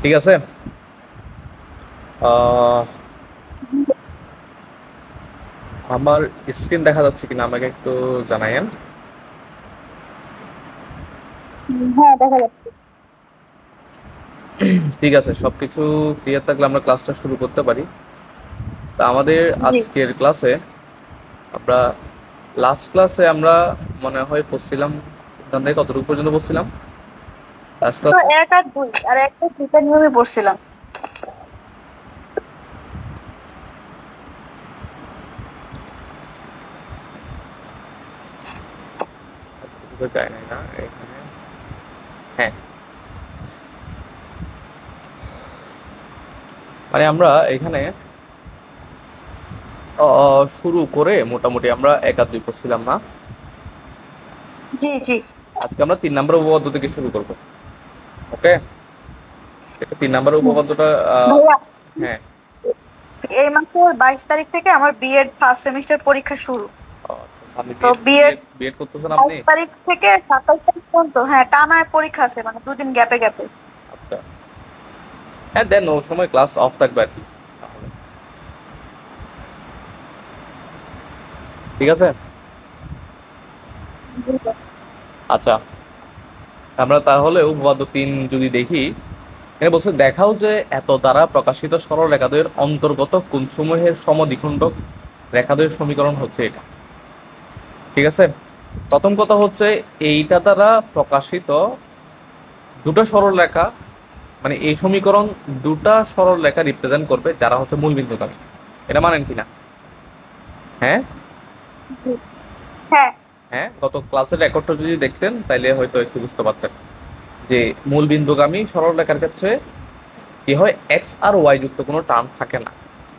ঠিক আছে। আহ, আমার স্ক্রিন দেখা যাচ্ছে কিনা আমাকে একটু জানায়েন। হ্যাঁ, দেখা যাচ্ছে। ঠিক আছে, সবকিছু ক্লিয়ার থাকলে আমরা ক্লাসটা শুরু করতে পারি। তা আমাদের জি। আজকের ক্লাসে আমরা লাস্ট ক্লাসে আমরা মনে হয় পড়ছিলাম এখান থেকে কতটুকু পর্যন্ত পড়ছিলাম লাস্ট তো ক্লাসে। 1 আর 2 আর একটা দুইটা নিয়মে পড়ছিলাম। এতটুকু তো যায় নাই না এখানে। হ্যাঁ, মানে আমরা এখানে শুরু করে মোটামুটি আমরা 1 আর 2 পড়ছিলাম না। জি জি। আজকে আমরা 3 নম্বর উপপাদ্য থেকে শুরু করব। ওকে, এটা 3 নম্বর হুম। উপপাদ্যটা। ভাইয়া, হ্যাঁ। এই মাসের 22 তারিখ থেকে আমার বিএড ফার্স্ট সেমিস্টার পরীক্ষা শুরু। ও আচ্ছা, আপনি তো বিএড বিএড বিএড বিএড করতেছেন আপনি? 22 তারিখ থেকে 27 তারিখ পর্যন্ত, হ্যাঁ, টানা পরীক্ষা আছে, মানে 2 দিন গ্যাপে গ্যাপে। আচ্ছা, হ্যাঁ দেন ও সময় ক্লাস অফ থাকবে আর কি তাহলে। ঠিক আছে। আচ্ছা, আমরা তাহলে উপপাদ্য 3 যদি দেখি, এখানে বলছে দেখাও যে এত দ্বারা প্রকাশিত সরল রেখাদ্বয়ের অন্তর্গত কোণসমূহের সমদ্বিখণ্ডক রেখাদ্বয়ের সমীকরণ হচ্ছে এটা। ঠিক আছে। প্রথম কথা হচ্ছে এইটা দ্বারা প্রকাশিত দুটো সরল রেখা, মানে এই সমীকরণ দুটা সরল রেখা রিপ্রেজেন্ট করবে যারা হচ্ছে মূলবিন্দুগামী। এটা মানেন কিনা? হ্যাঁ। জি। হ্যাঁ। হ্যাঁ, গত ক্লাসের রেকর্ডটা যদি দেখতেন তাইলে হয়তো একটু বুঝতে পারতেন যে মূলবিন্দুগামী সরল রেখার ক্ষেত্রে কি হয়, এক্স আর ওয়াই যুক্ত কোনো টার্ম থাকে না।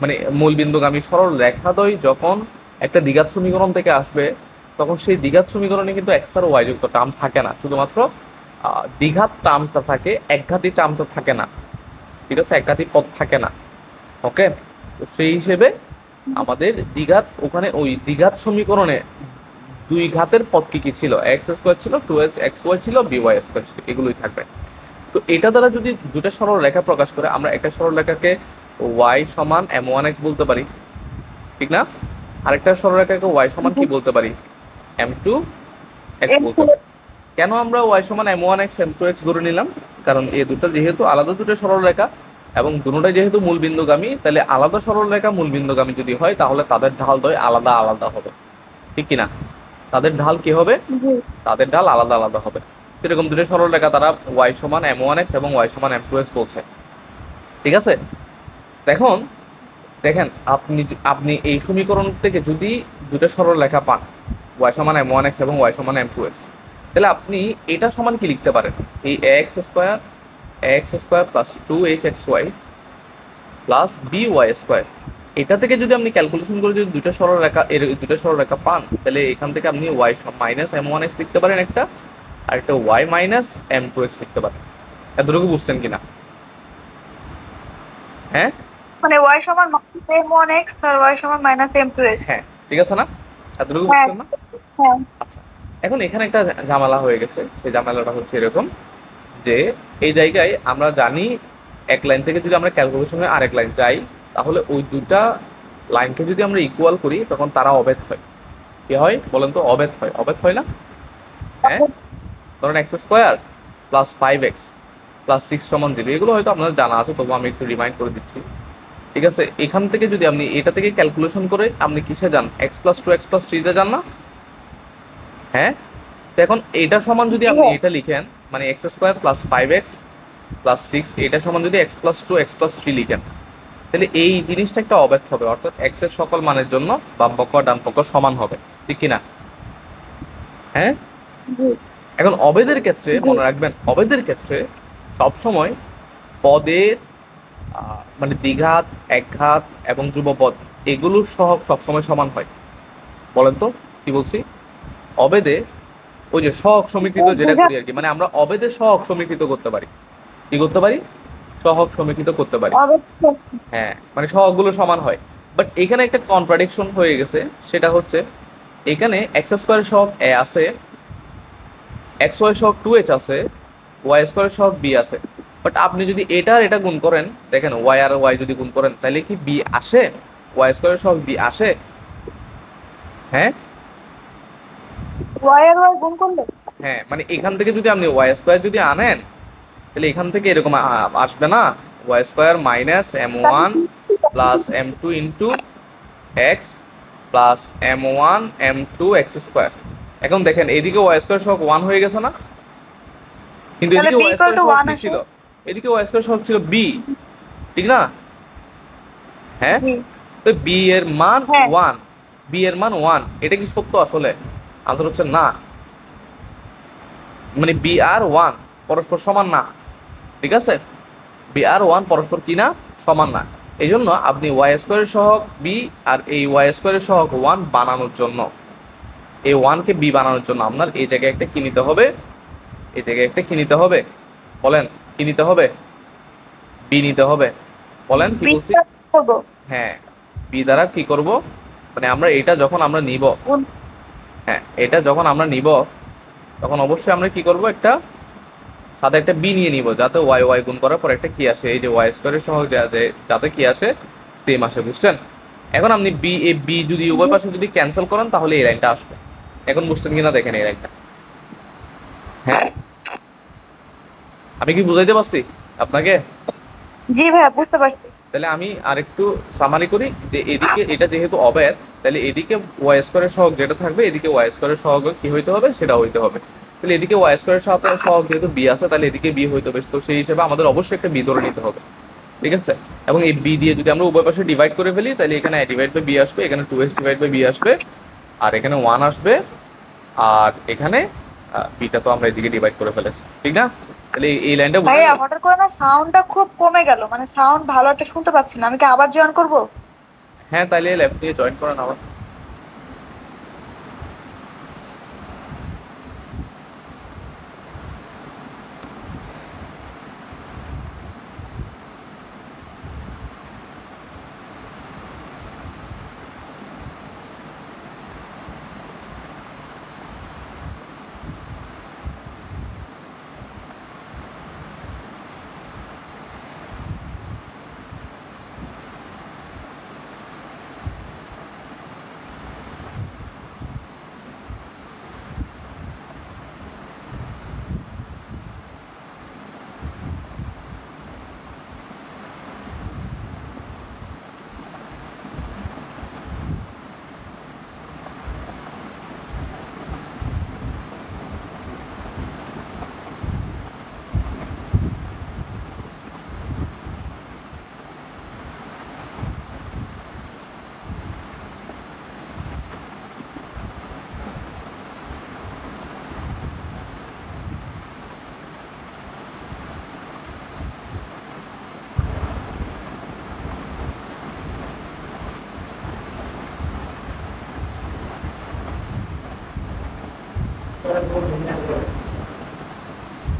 মানে মূলবিন্দুগামী সরল রেখাদ্বয় যখন একটা দ্বিঘাত সমীকরণ থেকে আসবে, তখন সেই দ্বিঘাত সমীকরণে কিন্তু এক্স আর ওয়াই যুক্ত টার্ম থাকে না, শুধুমাত্র দ্বিঘাত টার্মটা থাকে, একঘাতী টার্মটা থাকে না। ঠিক আছে, একঘাতী পদ থাকে না। ওকে, তো সেই হিসেবে আমাদের দ্বিঘাত ওখানে ওই দ্বিঘাত সমীকরণে দুই ঘাতের পদ কি কি ছিল, এক্স স্কোয়ার ছিল, টু এক্স এক্স ওয়াই ছিল, বি ওয়াই স্কোয়ার ছিল, এগুলোই থাকবে। তো এটা দ্বারা যদি দুটা সরল রেখা প্রকাশ করে, আমরা একটা সরল রেখাকে ওয়াই সমান এম ওয়ান এক্স বলতে পারি, ঠিক না? আরেকটা সরল রেখাকে ওয়াই সমান কি বলতে পারি, এম টু এক্স বলতে পারি। কেন আমরা ওয়াই সমান m one x m two x ধরে নিলাম? কারণ এই দুটো যেহেতু আলাদা দুটো সরল রেখা এবং দুটোটাই যেহেতু মূলবিন্দুগামী, তাহলে আলাদা সরল রেখা মূলবিন্দুগামী যদি হয় তাহলে তাদের ঢাল দ্বয় আলাদা আলাদা হবে, ঠিক কিনা? তাদের ঢাল কি হবে? জি। তাদের ঢাল আলাদা আলাদা হবে। এরকম দুটো সরল রেখা তারা ওয়াই সমান এম ওয়ান এক্স এবং ওয়াই সমান এম টু এক্স বলছে। ঠিক আছে। এখন দেখেন, আপনি আপনি এই সমীকরণ থেকে যদি দুটো সরল রেখা পান, ওয়াই সমান এম ওয়ান এক্স এবং ওয়াই সমান এম টু এক্স, তাহলে আপনি এটা সমান কি লিখতে পারেন, এই x square plus two h x y plus b y square, এটা থেকে যদি আপনি ক্যালকুলেশন করে যদি দুটো সরল রেখা এর দুটো সরল রেখা পান, তাহলে এখান থেকে আপনি y minus m one x লিখতে পারেন একটা, আর একটা y minus m two x লিখতে পারেন। এতটুকু বুঝছেন কিনা? হ্যাঁ। মানে ওয়াই সমান -m1x আর ওয়াই সমান -m2x। হ্যাঁ, ঠিক আছে না? এতটুকু হ্যাঁ। বুঝছেন না? হ্যাঁ। আচ্ছা, এখন এখানে একটা ঝামেলা হয়ে গেছে। সেই ঝামেলাটা হচ্ছে এরকম যে এই জায়গায় আমরা জানি এক লাইন থেকে যদি আমরা ক্যালকুলেশনে আরেক লাইন যাই, তাহলে ওই দুটা লাইনকে যদি আমরা ইকুয়াল করি তখন তারা অভেদ হয়। কি হয় বলেন তো? অভেদ হয়, অভেদ হয় না? হ্যাঁ। ধরেন x square plus five x plus six সমান জিরো, এগুলো হয়তো আপনাদের জানা আছে, তবু আমি একটু রিমাইন্ড করে দিচ্ছি। ঠিক আছে, এখান থেকে যদি আপনি এটা থেকে ক্যালকুলেশন করে আপনি কিসে যান, x plus two x plus থ্রিতে যান না? হ্যাঁ। তো এখন এটা সমান যদি জি। আপনি হ্যাঁ। এটা লিখেন, মানে x square plus five x plus six, এটা সমান যদি x plus two x plus three লিখেন, তাহলে এই জিনিসটা একটা অবেদ হবে, অর্থাৎ এক্স এর সকল মানের জন্য বাম পক্ষ আর ডান পক্ষ সমান হবে, ঠিক কিনা? হ্যাঁ। জি এখন অবেদের ক্ষেত্রে জি। মনে রাখবেন, অবেদের ক্ষেত্রে সবসময় পদের মানে দ্বিঘাত, একঘাত এবং ধ্রুবপদ, এগুলোর সহগ সবসময় সমান হয়। বলেন তো কি বলছি? অবেদে ওই যে সহগ সমীকৃত যেটা দীঘা। করি আর কি, মানে আমরা অবেদের সহগ সমীকৃত করতে পারি। কি করতে পারি? সহগ সমীকৃত করতে পারি। অবশ্যই। হ্যাঁ, মানে সহগগুলো সমান হয়। বাট এখানে একটা কন্ট্রাডিকশন হয়ে গেছে, সেটা হচ্ছে এখানে এক্স স্কোয়ারের সহগ এ আছে, এক্স ওয়াই সহগ টু এইচ আছে, ওয়াই স্কোয়ারের সহগ বি আছে। বাট আপনি যদি এটা আর এটা গুণ করেন, দেখেন ওয়াই আর ওয়াই যদি গুণ করেন তাহলে কি বি আসে? ওয়াই স্কোয়ারের সহগ বি আসে? হ্যাঁ ওয়াই আর ওয়াই গুণ করলে? হ্যাঁ, মানে এখান থেকে যদি আপনি ওয়াই স্কোয়ার যদি আনেন তাহলে এখান থেকে এরকম আসবে না, ওয়াই স্কোয়ার মাইনাস এম তাহলে one plus m two into x plus m one m two x square. এখন দেখেন এদিকে ওয়াই স্কোয়ার সহগ ওয়ান হয়ে গেছে না, কিন্তু এদিকে b y equal square two সহগ ওয়ান কি আসে। ছিল? এদিকে ওয়াই স্কোয়ার সহগ ছিল বি, ঠিক না? হ্যাঁ, জি। তো বি এর মান হ্যাঁ। ওয়ান, বি এর মান ওয়ান, এটা কি সত্য আসলে? আনসার হচ্ছে না, মানে বি আর ওয়ান পরস্পর সমান না, ঠিক আছে? বি আর ওয়ান পরস্পর কি না? সমান না। এই জন্য আপনি ওয়াই স্কোয়ারের সহগ বি আর এই ওয়াই স্কোয়ারের সহগ ওয়ান বানানোর জন্য, এই ওয়ানকে বি বানানোর জন্য আপনার এই জায়গায় একটা কি নিতে হবে? এই জায়গায় একটা কি নিতে হবে? বলেন, কি নিতে হবে? বি নিতে হবে। বলেন কি বি বলছি? করবো হ্যাঁ, বি দ্বারা কি করব, মানে আমরা এটা যখন আমরা নিব, গুণ। হ্যাঁ এটা যখন আমরা নিব তখন অবশ্যই আমরা কি করব, একটা সাথে একটা বি নিয়ে নিব, যাতে ওয়াই ওয়াই গুণ করার পর একটা কি আসে, এই যে ওয়াই স্কোয়ারের সহগ যাতে কি আসে, সেম আসে, বুঝছেন? এখন আপনি বি এ বি যদি উভয় পাশে যদি ক্যান্সেল করেন তাহলে এই লাইনটা আসবে। এখন বুঝছেন কিনা দেখেন এই লাইনটা। হ্যাঁ, আমি কি বুঝাইতে পারছি আপনাকে? জি ভাইয়া বুঝতে পারছি। তাহলে আমি আরেকটু সামারি করি, যে এদিকে এটা যেহেতু অবেদ, তাহলে এদিকে ওয়াই স্কোয়ারের সহগ যেটা থাকবে এদিকে ওয়াই স্কোয়ারের সহগ কি হইতে হবে, সেটা হইতে হবে। তাহলে এদিকে ওয়াই স্কোয়ারের সাথে সহগ যেহেতু বি আছে, তাহলে এদিকে বি হইতে হবে, তো সেই হিসেবে আমাদের অবশ্যই একটা বি ধরে নিতে হবে, ঠিক আছে? এবং এই বি দিয়ে যদি আমরা উভয় পাশে ডিভাইড করে ফেলি তাহলে এখানে ডিভাইড বাই বি আসবে, এখানে two x divide by b আসবে, আর এখানে ওয়ান আসবে, আর এখানে বিটা তো আমরা এদিকে ডিভাইড করে ফেলেছি, ঠিক না? তাহলে এই লাইনটা বুঝে ভাইয়া গেল? হঠাৎ করে না সাউন্ডটা খুব কমে গেল, মানে সাউন্ড ভালো একটা শুনতে পাচ্ছি না, আমি কি আবার জয়েন করবো? হ্যাঁ, তাইলে লেফট দিয়ে জয়েন করেন আবার।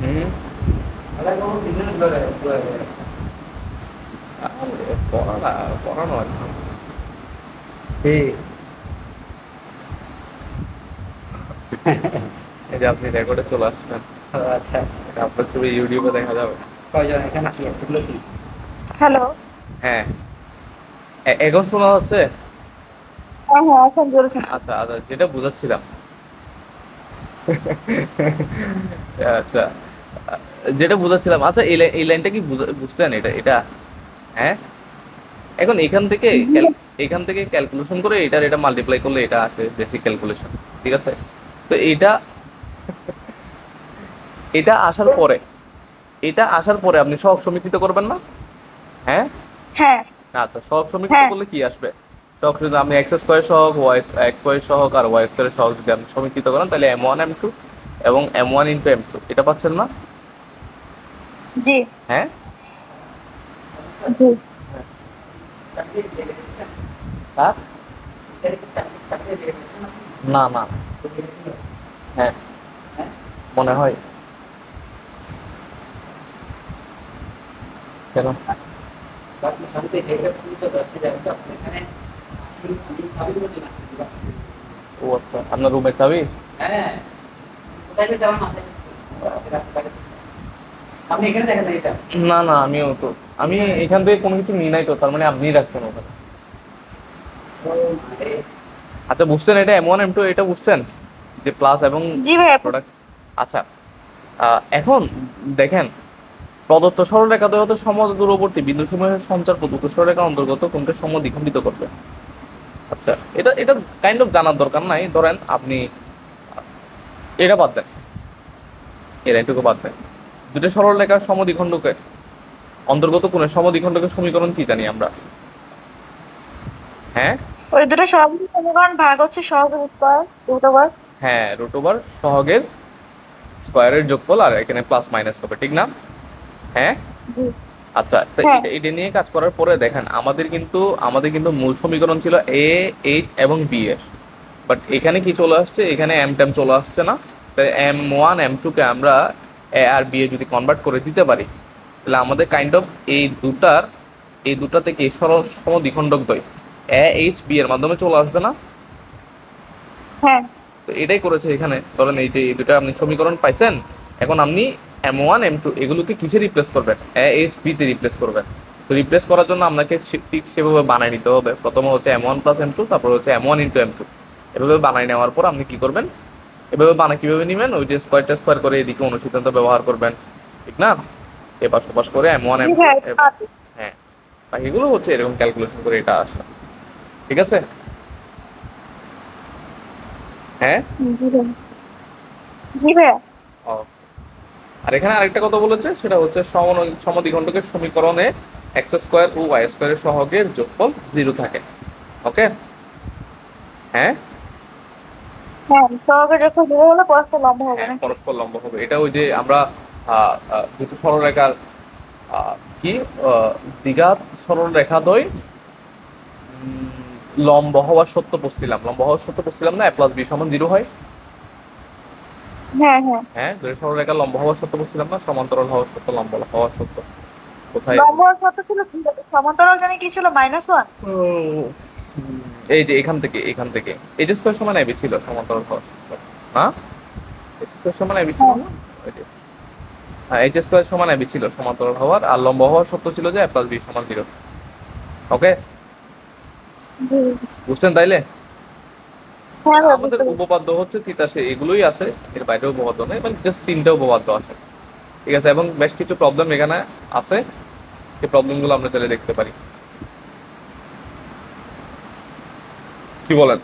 হুম, পড়ানো আর কি। এই যে আপনি রেকর্ডে চলে আসবেন, আচ্ছা, এটা আপনার ছবি ইউটিউবে দেখা যাবে। কয়জন এখানে কি এতগুলো কি? হ্যালো। হ্যাঁ, এখন শোনা যাচ্ছে? হ্যাঁ হ্যাঁ এখন জোরে শুনছি। আচ্ছা আচ্ছা, যেটা বুঝাচ্ছিলাম, আচ্ছা যেটা বুঝাচ্ছিলাম, আচ্ছা এই লাইনটা কি বুঝতেন? এটা এটা হ্যাঁ, এখন এখান থেকে ক্যালকুলেশন করে এটা মাল্টিপ্লাই করলে এটা আসে বেসিক ক্যালকুলেশন, ঠিক আছে? তো এটা এটা আসার পরে এটা আসার পরে আপনি সহগ সমীকৃত করবেন না? হ্যাঁ, হ্যাঁ আচ্ছা, সহগ সমীকৃত হ্যাঁ। করলে কি আসবে? সহগ যদি আপনি এক্স স্কোয়ার সহগ ওয়াই এক্স ওয়াই সহগ আর ওয়াই স্কোয়ারের সহগ যদি আপনি সমীকৃত করেন তাহলে এম ওয়ান এম টু এবং m one into m two এটা পাচ্ছেন না? জি হ্যাঁ, জি। আর না না, হ্যাঁ মনে হয়। কেন? ও আচ্ছা, আপনার রুমের চাবি? আপনি এখানে দেখেন না এটা। না না, আমি এখান থেকে কোনো কিছু নিই নাই তো, তার মানে আপনি রাখছেন ওখানে। ও মানে আচ্ছা বুঝছেন, এটা M1 M2 এটা বুঝছেন যে প্লাস এবং জি ভাইয়া। প্রোডাক্ট। আচ্ছা এখন দেখেন, প্রদত্ত সরলরেখা দ্বয় হতে সমদূরবর্তী বিন্দুসমূহের সঞ্চার প্রদত্ত সরলরেখা অন্তর্গত কোনকে সমদ্বিখণ্ডিত করবে। আচ্ছা, এটা এটা কাইন্ড অফ জানার দরকার নাই। ধরেন আপনি এটা বাদ দেন, এর এটুকু বাদ দেন, দুটো সরলরেখার সমদ্বিখণ্ডকে অন্তর্গত কোণের সমদ্বিখণ্ডকের সমীকরণ কি জানি আমরা? হ্যাঁ ওই দুটো সহগের সমীকরণ ভাগ হচ্ছে সহগের স্কয়ার রুট ওভার। হ্যাঁ, রুট ওভার সহগের স্কোয়ারের যোগফল, আর এখানে প্লাস মাইনাস হবে, ঠিক না? হ্যাঁ। আচ্ছা, তো হ্যাঁ এটা নিয়ে কাজ করার পরে দেখেন আমাদের কিন্তু মূল সমীকরণ ছিল এ এইচ এবং বি এর, বাট এখানে কি চলে আসছে, এখানে এম টেম চলে আসছে না। তাই M1 M2 কে আমরা এ আর বি এ যদি কনভার্ট করে দিতে পারি, তাহলে আমাদের কাইন্ড অফ এই দুটা থেকে সরল সমদ্বিখণ্ডক দ্বয় এ এইচ বি এর মাধ্যমে চলে আসবে না। হ্যাঁ তো এটাই করেছে এখানে। ধরেন এই যে এই দুটো আপনি সমীকরণ পাইছেন, এখন আপনি M1 M2 এগুলোকে কিসে রিপ্লেস করবেন? এইচ বি তে রিপ্লেস করবেন। তো রিপ্লেস করার জন্য আপনাকে ঠিক সেভাবে বানাই নিতে হবে। প্রথমে হচ্ছে M1 প্লাস M2, তারপর হচ্ছে M1 ইন্টু M2। এভাবে বানাই নেওয়ার পর আপনি কি করবেন, এভাবে বানা কিভাবে নেবেন, ওই যে স্কোয়ার করে এদিকে অনুসিদ্ধান্ত ব্যবহার করবেন, ঠিক না? এপাশ ওপাশ করে M1 জি M2। ভাইয়া। হ্যাঁ, বাকিগুলো হচ্ছে এরকম ক্যালকুলেশন করে এটা আসা, ঠিক আছে? হ্যাঁ। জি ভাইয়া। জি ভাইয়া। ও, আর এখানে আরেকটা কথা বলেছে, সেটা হচ্ছে সমদ্বিখণ্ডকের সমীকরণে এক্স স্কোয়ার ও ওয়াই স্কোয়ারের সহগের যোগফল 0 থাকে। ওকে। হ্যাঁ হ্যাঁ সহগের যখন জিরো হলে পরস্পর লম্ব হবে হ্যাঁ, নাকি? পরস্পর লম্ব হবে। এটা ওই যে আমরা দুটো সরলরেখার কি দ্বিঘাত সরলরেখাদ্বয় লম্ব হওয়ার সত্য পড়ছিলাম না, a প্লাস b সমান 0 হয়। হ্যাঁ হ্যাঁ। হ্যাঁ, দুটো সরলরেখা লম্ব হওয়ার সত্য পড়ছিলাম না, সমান্তরাল হওয়ার সত্য, লম্ব হওয়ার সত্য কোথায়? লম্ব আর কত ছিল? সমান্তরাল জানি কি ছিল? -1। এই যে এখান থেকে এই যে স্কয়ার সমান এবি ছিল সমান্তরাল হওয়ার সত্য না, এইচ স্কয়ার সমান এবি ছিল না, ওই যে এইচ স্কয়ার সমান এবি ছিল সমান্তরাল হওয়ার, আর লম্ব হওয়ার সত্য ছিল যে a প্লাস b সমান 0। ওকে, জি। বুঝছেন তাইলে? হ্যাঁ ভাইয়া আমাদের বুঝতে পেরেছি। উপপাদ্য হচ্ছে তিতাসে এগুলোই আছে, এর বাইরেও উপপাদ্য নেই, মানে জাস্ট 3টা উপপাদ্য আছে, ঠিক আছে? এবং বেশ কিছু প্রবলেম এখানে আছে, এই প্রবলেমগুলো আমরা চলে দেখতে পারি। কি বলেন?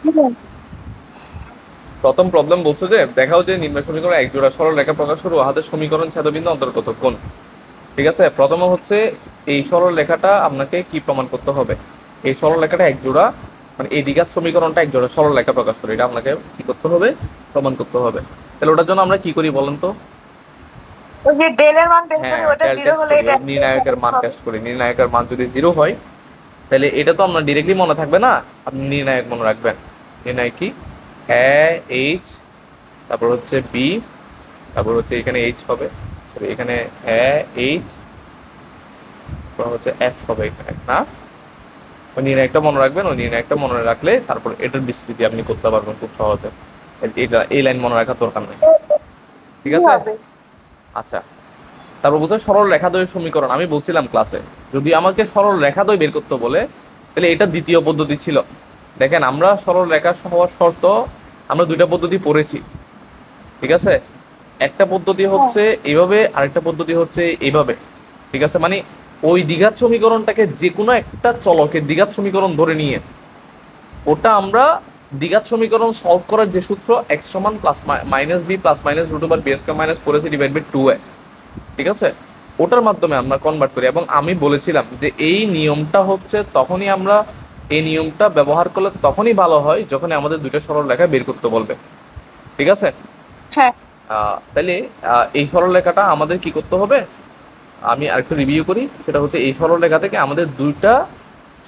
জি ভাইয়া। প্রথম প্রবলেম বলছে যে দেখাও যে নিম্ন সমীকরণ এক জোড়া সরল রেখা প্রকাশ করে উহাদের সমীকরণ ছেদবিন্দু অন্তর্গত কোণ। ঠিক আছে, প্রথমে হচ্ছে এই সরল রেখাটা আপনাকে কি প্রমাণ করতে হবে, এই সরল রেখাটা এক জোড়া, মানে এই দ্বিঘাত সমীকরণটা এক জোড়া সরল রেখা প্রকাশ করে, এটা আপনাকে কি করতে হবে, প্রমাণ করতে হবে। তাহলে ওটার জন্য আমরা কি করি বলেন তো? ওই যে ডেল এর মান বের হ্যাঁ, করি, ওটা ডেল জিরো টেস্ট হলে করি, এটা নির্ণায়কের মান টেস্ট করি। নির্ণায়কের মান যদি 0 হয়, তাহলে এটা তো আপনার ডিরেক্টলি মনে থাকবে না, আপনি নির্ণায়ক মনে রাখবেন। নির্ণায়ক কি? এ এইচ, তারপর হচ্ছে বি, তারপর হচ্ছে এখানে এইচ হবে, সরি এখানে এ এইচ, তারপর হচ্ছে এফ হবে এখানে, না? ওই নির্ণায়কটা মনে রাখবেন, ওই নির্ণায়কটা মনে রাখলে তারপর এটার বিস্তৃতি আপনি করতে পারবেন খুব সহজে। এটা এই লাইন মনে রাখার দরকার নেই, ঠিক কি আছে? হবে? আচ্ছা, তারপর বলছে সরল রেখাদ্বয়ের সমীকরণ। আমি বলছিলাম ক্লাসে, যদি আমাকে সরল রেখাদ্বয় বের করতে বলে, তাহলে এটা দ্বিতীয় পদ্ধতি ছিল। দেখেন, আমরা সরল রেখা হওয়ার শর্ত আমরা দুইটা পদ্ধতি পড়েছি, ঠিক আছে? একটা পদ্ধতি হচ্ছে এইভাবে, আরেকটা পদ্ধতি হচ্ছে এইভাবে, ঠিক আছে? মানে ওই দ্বিঘাত সমীকরণটাকে যে কোনো একটা চলকের দ্বিঘাত সমীকরণ ধরে নিয়ে ওটা আমরা দ্বিঘাত সমীকরণ সলভ করার যে সূত্র এক্স সমান plus minus b plus minus root over b square minus 4ac divide by 2a, ঠিক আছে? ওটার মাধ্যমে আমরা কনভার্ট করি। এবং আমি বলেছিলাম যে এই নিয়মটা হচ্ছে তখনই আমরা এই নিয়মটা ব্যবহার করলে তখনই ভালো হয় যখন আমাদের দুইটা সরল রেখা বের করতে বলবে, ঠিক আছে? হ্যাঁ তাহলে এই সরল রেখাটা আমাদের কি করতে হবে, আমি আরেকটু রিভিউ করি। সেটা হচ্ছে এই সরল রেখা থেকে আমাদের দুইটা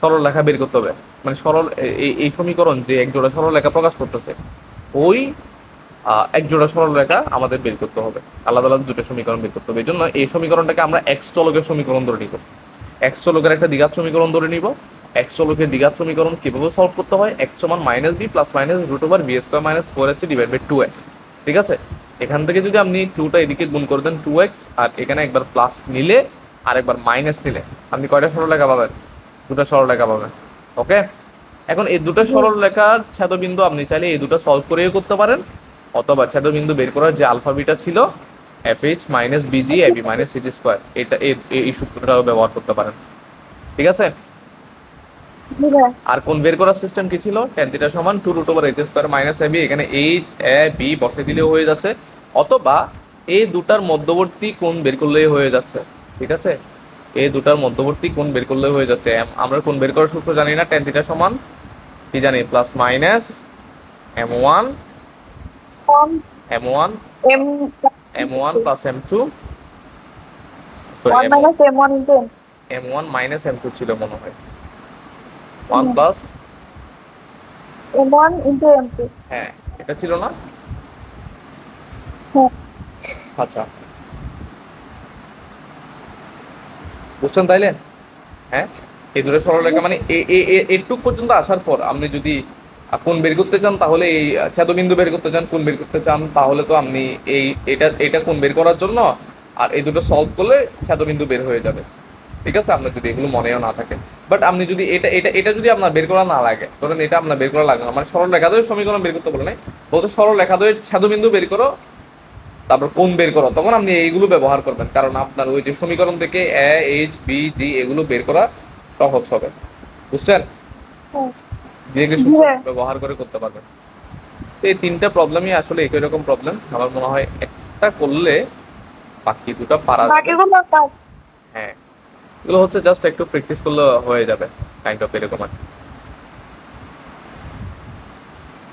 সরল রেখা বের করতে হবে, মানে সরল এই সমীকরণ যে এক জোড়া সরল রেখা প্রকাশ করতেছে, ওই এক জোড়া সরল রেখা আমাদের বের করতে হবে, আলাদা আলাদা দুটো সমীকরণ বের করতে হবে। এই জন্য এই সমীকরণটাকে আমরা এক্স চলকের সমীকরণ ধরে নিব, এক্স চলকের একটা দ্বিঘাত সমীকরণ ধরে নিব। এক্স চলকের দ্বিঘাত সমীকরণ কিভাবে সলভ করতে হয়, এক্স সমান minus b plus minus root over b square minus 4ac divide by 2a, ঠিক আছে? এখান থেকে যদি আপনি 2টা এদিকে গুণ করে দেন 2x, আর এখানে একবার প্লাস নিলে আর একবার মাইনাস নিলে আপনি কয়টা সরলরেখা পাবেন? 2টা সরলরেখা পাবেন। ওকে, এখন এই 2টা সরলরেখার ছেদবিন্দু আপনি চাইলে এই দুটো সলভ করেও করতে পারেন, অথবা ছেদবিন্দু বের করার যে আলফা বিটা ছিল FH minus BG AB minus CG square, এটা এই সূত্রটাও ব্যবহার করতে পারেন। ঠিক আছে, জি ভাইয়া। আর কোণ বের করার সিস্টেম কি ছিল? tan থিটা সমান 2√h স্কয়ার মাইনাস ab, এখানে h a b বসে দিলেও হয়ে যাচ্ছে, অথবা এই দুটার মধ্যবর্তী কোণ বের করলেই হয়ে যাচ্ছে। ঠিক আছে, এই দুটার মধ্যবর্তী কোণ বের করলেই হয়ে যাচ্ছে। আমরা কোণ বের করার সূত্র জানি না, tan থিটা সমান কি জানি? প্লাস মাইনাস m1 কম m1 এম m1 প্লাস m2, sorry 1 minus m1 into m1 minus m2 ছিল মনে হয়, 1 প্লাস, m1 ইনটু m2। হ্যাঁ এটা ছিল না? হ্যাঁ আচ্ছা, বুঝছেন তাইলে? হ্যাঁ, এই দুটো সরলরেখা মানে এটুক পর্যন্ত আসার পর আপনি যদি কোণ বের করতে চান, তাহলে এই ছেদবিন্দু বের করতে চান, কোণ বের করতে চান, তাহলে তো আপনি এটা কোণ বের করার জন্য, আর এই দুটো সলভ করলে ছেদবিন্দু বের হয়ে যাবে। ঠিক আছে, আপনার যদি এগুলো মনেও না থাকে, বাট আপনি যদি এটা যদি আপনার বের করা না লাগে, ধরেন এটা আপনার বের করা লাগে না, মানে সরলরেখাদ্বয়ের সমীকরণ বের করতে বলে নাই, বলতে সরলরেখাদ্বয়ের ছেদবিন্দু বের করো, তারপর কোণ বের করো, তখন আপনি এইগুলো ব্যবহার করবেন, কারণ আপনার ওই যে সমীকরণ থেকে এ এইচ বি জি এগুলো বের করা সহজ হবে। বুঝছেন? হ্যাঁ। ডিরেক্টলি সূত্র ব্যবহার করে করতে পারবেন। তো এই তিনটা প্রবলেমই আসলে একই রকম প্রবলেম, আমার মনে হয় একটা করলে বাকি দুটো পারা যাবে। বাকিগুলো কাজ। হ্যাঁ, এগুলো হচ্ছে জাস্ট একটু প্র্যাকটিস করলে হয়ে যাবে, কাইন্ড অফ এরকম আর কি।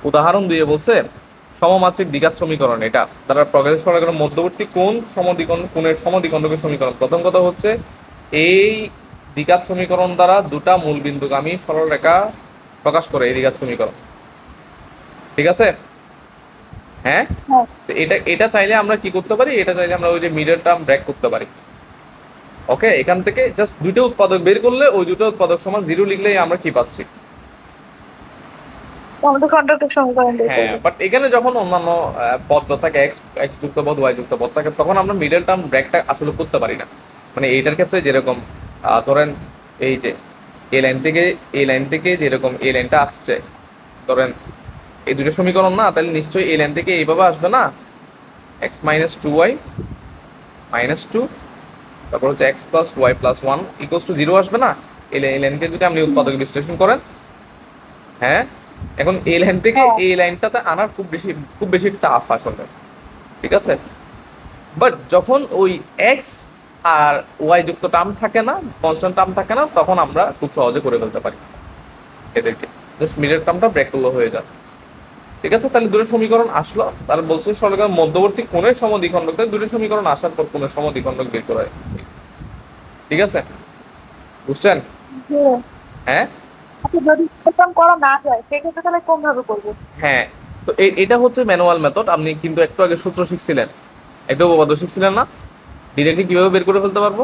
উদাহরণ দিয়ে বলছে সমমাত্রিক দ্বিঘাত সমীকরণ, এটা তারা প্রকাশের সরলরেখার মধ্যবর্তী কোণ কোণের সমদ্বিখণ্ডকের সমীকরণ। প্রথম কথা হচ্ছে এই দ্বিঘাত সমীকরণ দ্বারা দুটা মূলবিন্দুগামী সরলরেখা প্রকাশ করে এই দ্বিঘাত সমীকরণ। ঠিক আছে? হ্যাঁ, হ্যাঁ তো এটা চাইলে আমরা কি করতে পারি? এটা চাইলে আমরা ওই যে মিডল টার্ম ব্রেক করতে পারি। ওকে, এখান থেকে জাস্ট দুইটা উৎপাদক বের করলে ওই দুটো উৎপাদক সমান 0 লিখলেই আমরা কি পাচ্ছি? সমদ্বিখণ্ডকের সমীকরণ বের হ্যাঁ, করব। বাট এখানে যখন অন্যান্য পদ থাকে এক্স যুক্ত পদ ওয়াই যুক্ত পদ থাকে, তখন আমরা মিডল টার্ম ব্রেকটা আসলে করতে পারি না। মানে এইটার ক্ষেত্রে যেরকম ধরেন এই যে এই লাইন থেকে যেরকম এই লাইনটা আসছে, ধরেন এই দুটো সমীকরণ না, তাহলে নিশ্চয়ই এই লাইন থেকে এইভাবে আসবে না, x minus two y minus two, তারপর হচ্ছে x plus y plus one equals to 0 আসবে না? এই লাইনকে যদি আপনি উৎপাদক বিশ্লেষণ করেন, হ্যাঁ, এখন এই লাইন থেকে এই লাইনটাতে আনার খুব বেশি টাফ আসলে। ঠিক আছে, বাট যখন ওই এক্স আর ওয়াই যুক্ত টার্ম থাকে না, কনস্ট্যান্ট টার্ম থাকে না, তখন আমরা খুব সহজে করে ফেলতে পারি এদেরকে, জাস্ট মিডল টার্মটা ব্রেক করলে হয়ে যায়। ঠিক আছে, তাহলে দুটো সমীকরণ আসলো, তার বলছে সরলরেখার মধ্যবর্তী কোণের সমদ্বিখণ্ডক, তাই দুটো সমীকরণ আসার পর কোণের সমদ্বিখণ্ডক বের করা হয়। ঠিক আছে, বুঝছেন? হ্যাঁ আচ্ছা, যদি এরকম করা না যায় সেক্ষেত্রে তাহলে কোন ভাবে করবো? হ্যাঁ, তো এটা হচ্ছে ম্যানুয়াল মেথড। আপনি কিন্তু একটু আগে সূত্র শিখছিলেন, একটা উপপাদ্য শিখছিলেন না? ডিরেক্টলি কিভাবে বের করে ফেলতে পারবো?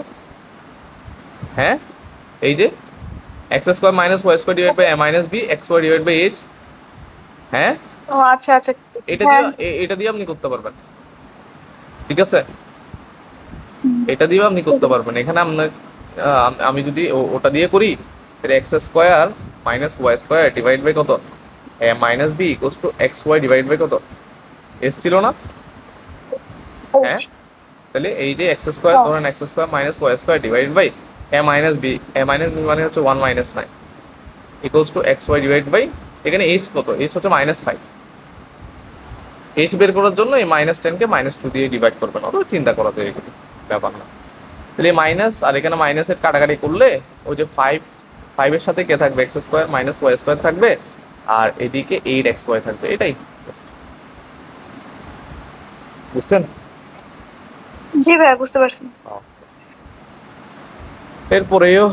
হ্যাঁ, এই যে x square minus y square divide by a minus b x y divide by h. হ্যাঁ, ও আচ্ছা আচ্ছা। এটা হ্যাঁ। দিয়ে এটা দিয়ে আপনি করতে পারবেন। ঠিক আছে, এটা দিয়েও আপনি করতে পারবেন। এখানে আপনার আমি যদি ওটা দিয়ে করি, তাহলে x square minus y square divide by কত? A minus b equals to x y divide by কত? এস ছিল না? হ্যাঁ, তাহলে এই যে এক্স স্কোয়ার, ধরেন x square minus y square divide by a minus b মানে হচ্ছে 1 মাইনাস 9 equals to x y divide by, এখানে এইচ কত? এইচ হচ্ছে -5। এইচ বের করার জন্য এই -10 কে -2 দিয়ে ডিভাইড করবেন, অত চিন্তা করা যায় এগুলো ব্যাপার না। তাহলে মাইনাস আর এখানে মাইনাসের কাটাকাটি করলে ওই যে 5 এর সাথে কে থাকবে? X square minus y square থাকবে, আর এদিকে 8xy থাকবে। এটাই, বুঝছেন? জি ভাই, বুঝতে পারছি। এরপরেও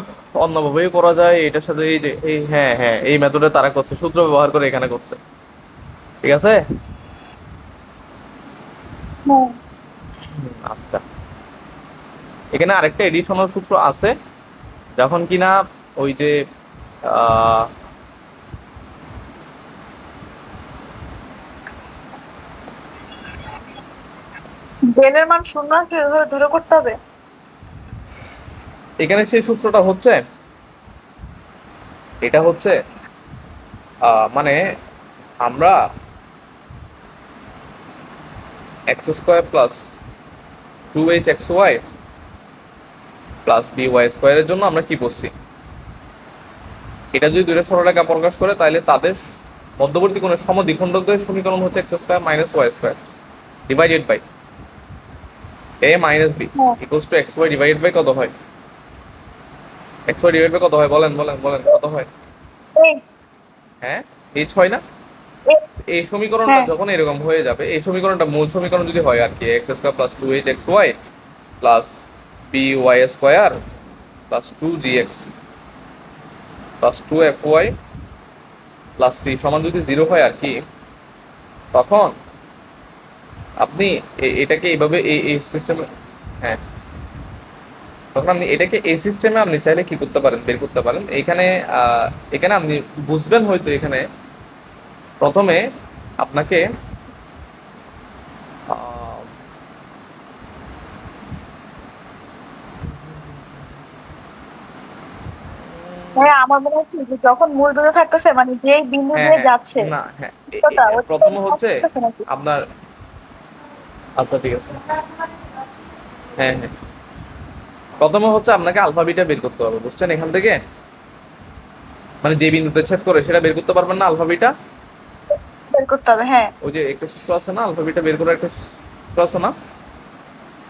অন্যভাবেও করা যায় এটার সাথে, এই যে হ্যাঁ এই মেথডে তারা করছে, সূত্র ব্যবহার করে এখানে করছে। ঠিক আছে, হ্যাঁ আচ্ছা, এখানে আরেকটা এডিশনাল সূত্র আছে, যখন কিনা ওই যে আহ, বেলের মান শূন্য আসলে এভাবে ধরে করতে হবে। এখানে সেই সূত্রটা হচ্ছে, এটা হচ্ছে মানে আমরা x square plus 2h(xy) plus by স্কোয়ারের জন্য আমরা কি করছি, এটা যদি দুইটা সরলরেখা প্রকাশ করে তাহলে তাদের মধ্যবর্তী কোণের সমদ্বিখণ্ডকদের সমীকরণ হচ্ছে x square minus y square divided by a minus b হ্যাঁ equals to x y divided by কত হয়, এক্স ওয়াই ডিভাইড বাই কত হয়, বলেন বলেন বলেন কত হয়? এই হ্যাঁ এইচ হয় না? এই- এই সমীকরণটা হ্যাঁ যখন এরকম হয়ে যাবে, এই সমীকরণটা মূল সমীকরণ যদি হয় আর কি, x square plus 2h(xy) plus by square plus 2gx plus 2fy plus c সমান যদি 0 হয় আর কি, তখন আপনি এটাকে এইভাবে এই সিস্টেমে, হ্যাঁ তখন আপনি এটাকে এই সিস্টেমে আপনি চাইলে কি করতে পারেন, বের করতে পারেন। এখানে এখানে আপনি বুঝবেন হয়তো, এখানে প্রথমে আপনাকে আহ, হ্যাঁ, আমার মনে হচ্ছে যে যখন মূল বিন্দু থাকতেছে মানে যেই বিন্দু হ্যাঁ দিয়ে হ্যাঁ যাচ্ছে না হ্যাঁ উচ্চতা, ওটা প্রথমে হচ্ছে থাকতেছে নাকি? আপনার, আচ্ছা ঠিক আছে, হ্যাঁ হ্যাঁ প্রথমে হচ্ছে আপনাকে আলফা বিটা বের করতে হবে, বুঝছেন? এখান থেকে মানে যে বিন্দুতে ছেদ করে সেটা বের করতে পারবেন না আলফা বিটা, বের করতে হবে। হ্যাঁ, ওই যে একটা সূত্র আছে না আলফা বিটা বের করার একটা সূত্র আছে না?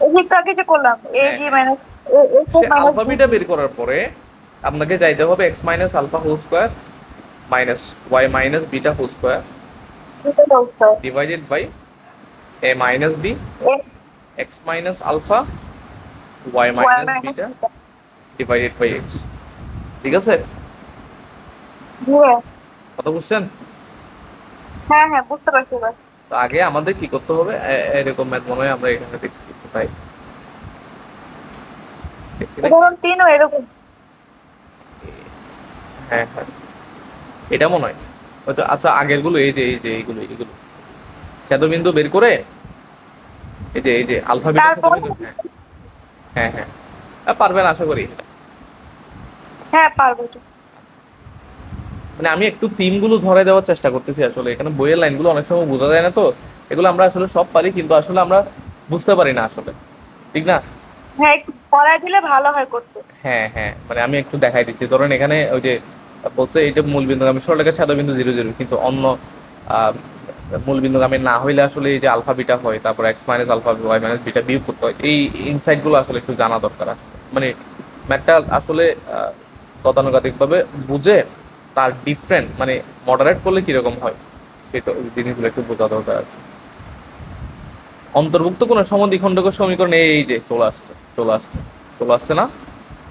এই যে একটু আগে যে করলাম এ হ্যাঁ জি হ্যাঁ মাইনাস এ সে মাইনাস আলফা বিটা বের করার পরে আপনাকে যাইতে হবে x minus alpha whole square minus y minus beta whole square divided by a minus b x minus alpha y minus beta divided by x. ঠিক আছে, কথা বুঝছেন? হ্যাঁ হ্যাঁ বুঝতে পারছি এবার। তো আগে আমাদের কি করতে হবে, এরকম ম্যাথ মনে হয় আমরা এখানে দেখছি, তাই দেখছি নাকি? উদাহরণ 3ও এরকম। হ্যাঁ হ্যাঁ এটা মনে হয়। আচ্ছা আচ্ছা আগের গুলো এই যে এইগুলো এইগুলো ছেদবিন্দু বের করে, এই যে আলফা বিটা তারপর ছেদবিন্দু, হ্যাঁ হ্যাঁ হ্যাঁ পারবেন আশা করি। হ্যাঁ পারবো তো। মানে আমি একটু গুলো ধরে দেওয়ার চেষ্টা করতেছি, আসলে এখানে বইয়ের লাইনগুলো অনেক সময় বোঝা যায় না, তো এগুলো আমরা আসলে সব পারি কিন্তু আসলে আমরা বুঝতে পারি না আসলে, ঠিক না? হ্যাঁ একটু পড়ায় দিলে ভালো হয় করতে। হ্যাঁ হ্যাঁ মানে আমি একটু দেখাই দিচ্ছি, ধরেন এখানে ওই যে বলছে এটা মূল বিন্দুগামী সরলরেখা ছেদবিন্দু 0 0, কিন্তু অন্য আহ, মূল বিন্দুগামী না হইলে আসলে এই যে আলফা বিটা হয়, তারপর x minus alpha y minus beta বিয়োগ করতে হয়, এই ইনসাইট গুলো আসলে একটু জানা দরকার আসলে। মানে ম্যাথটা আসলে গতানুগতিকভাবে বুঝে তার ডিফারেন্ট মানে মডারেট করলে কিরকম হয় সেটা ওই জিনিসগুলো একটু বোঝা দরকার আর কি। অন্তর্ভুক্ত কোন সমদ্বিখণ্ডকের সমীকরণ এই যে চলে আসছে চলে আসছে চলে আসছে না?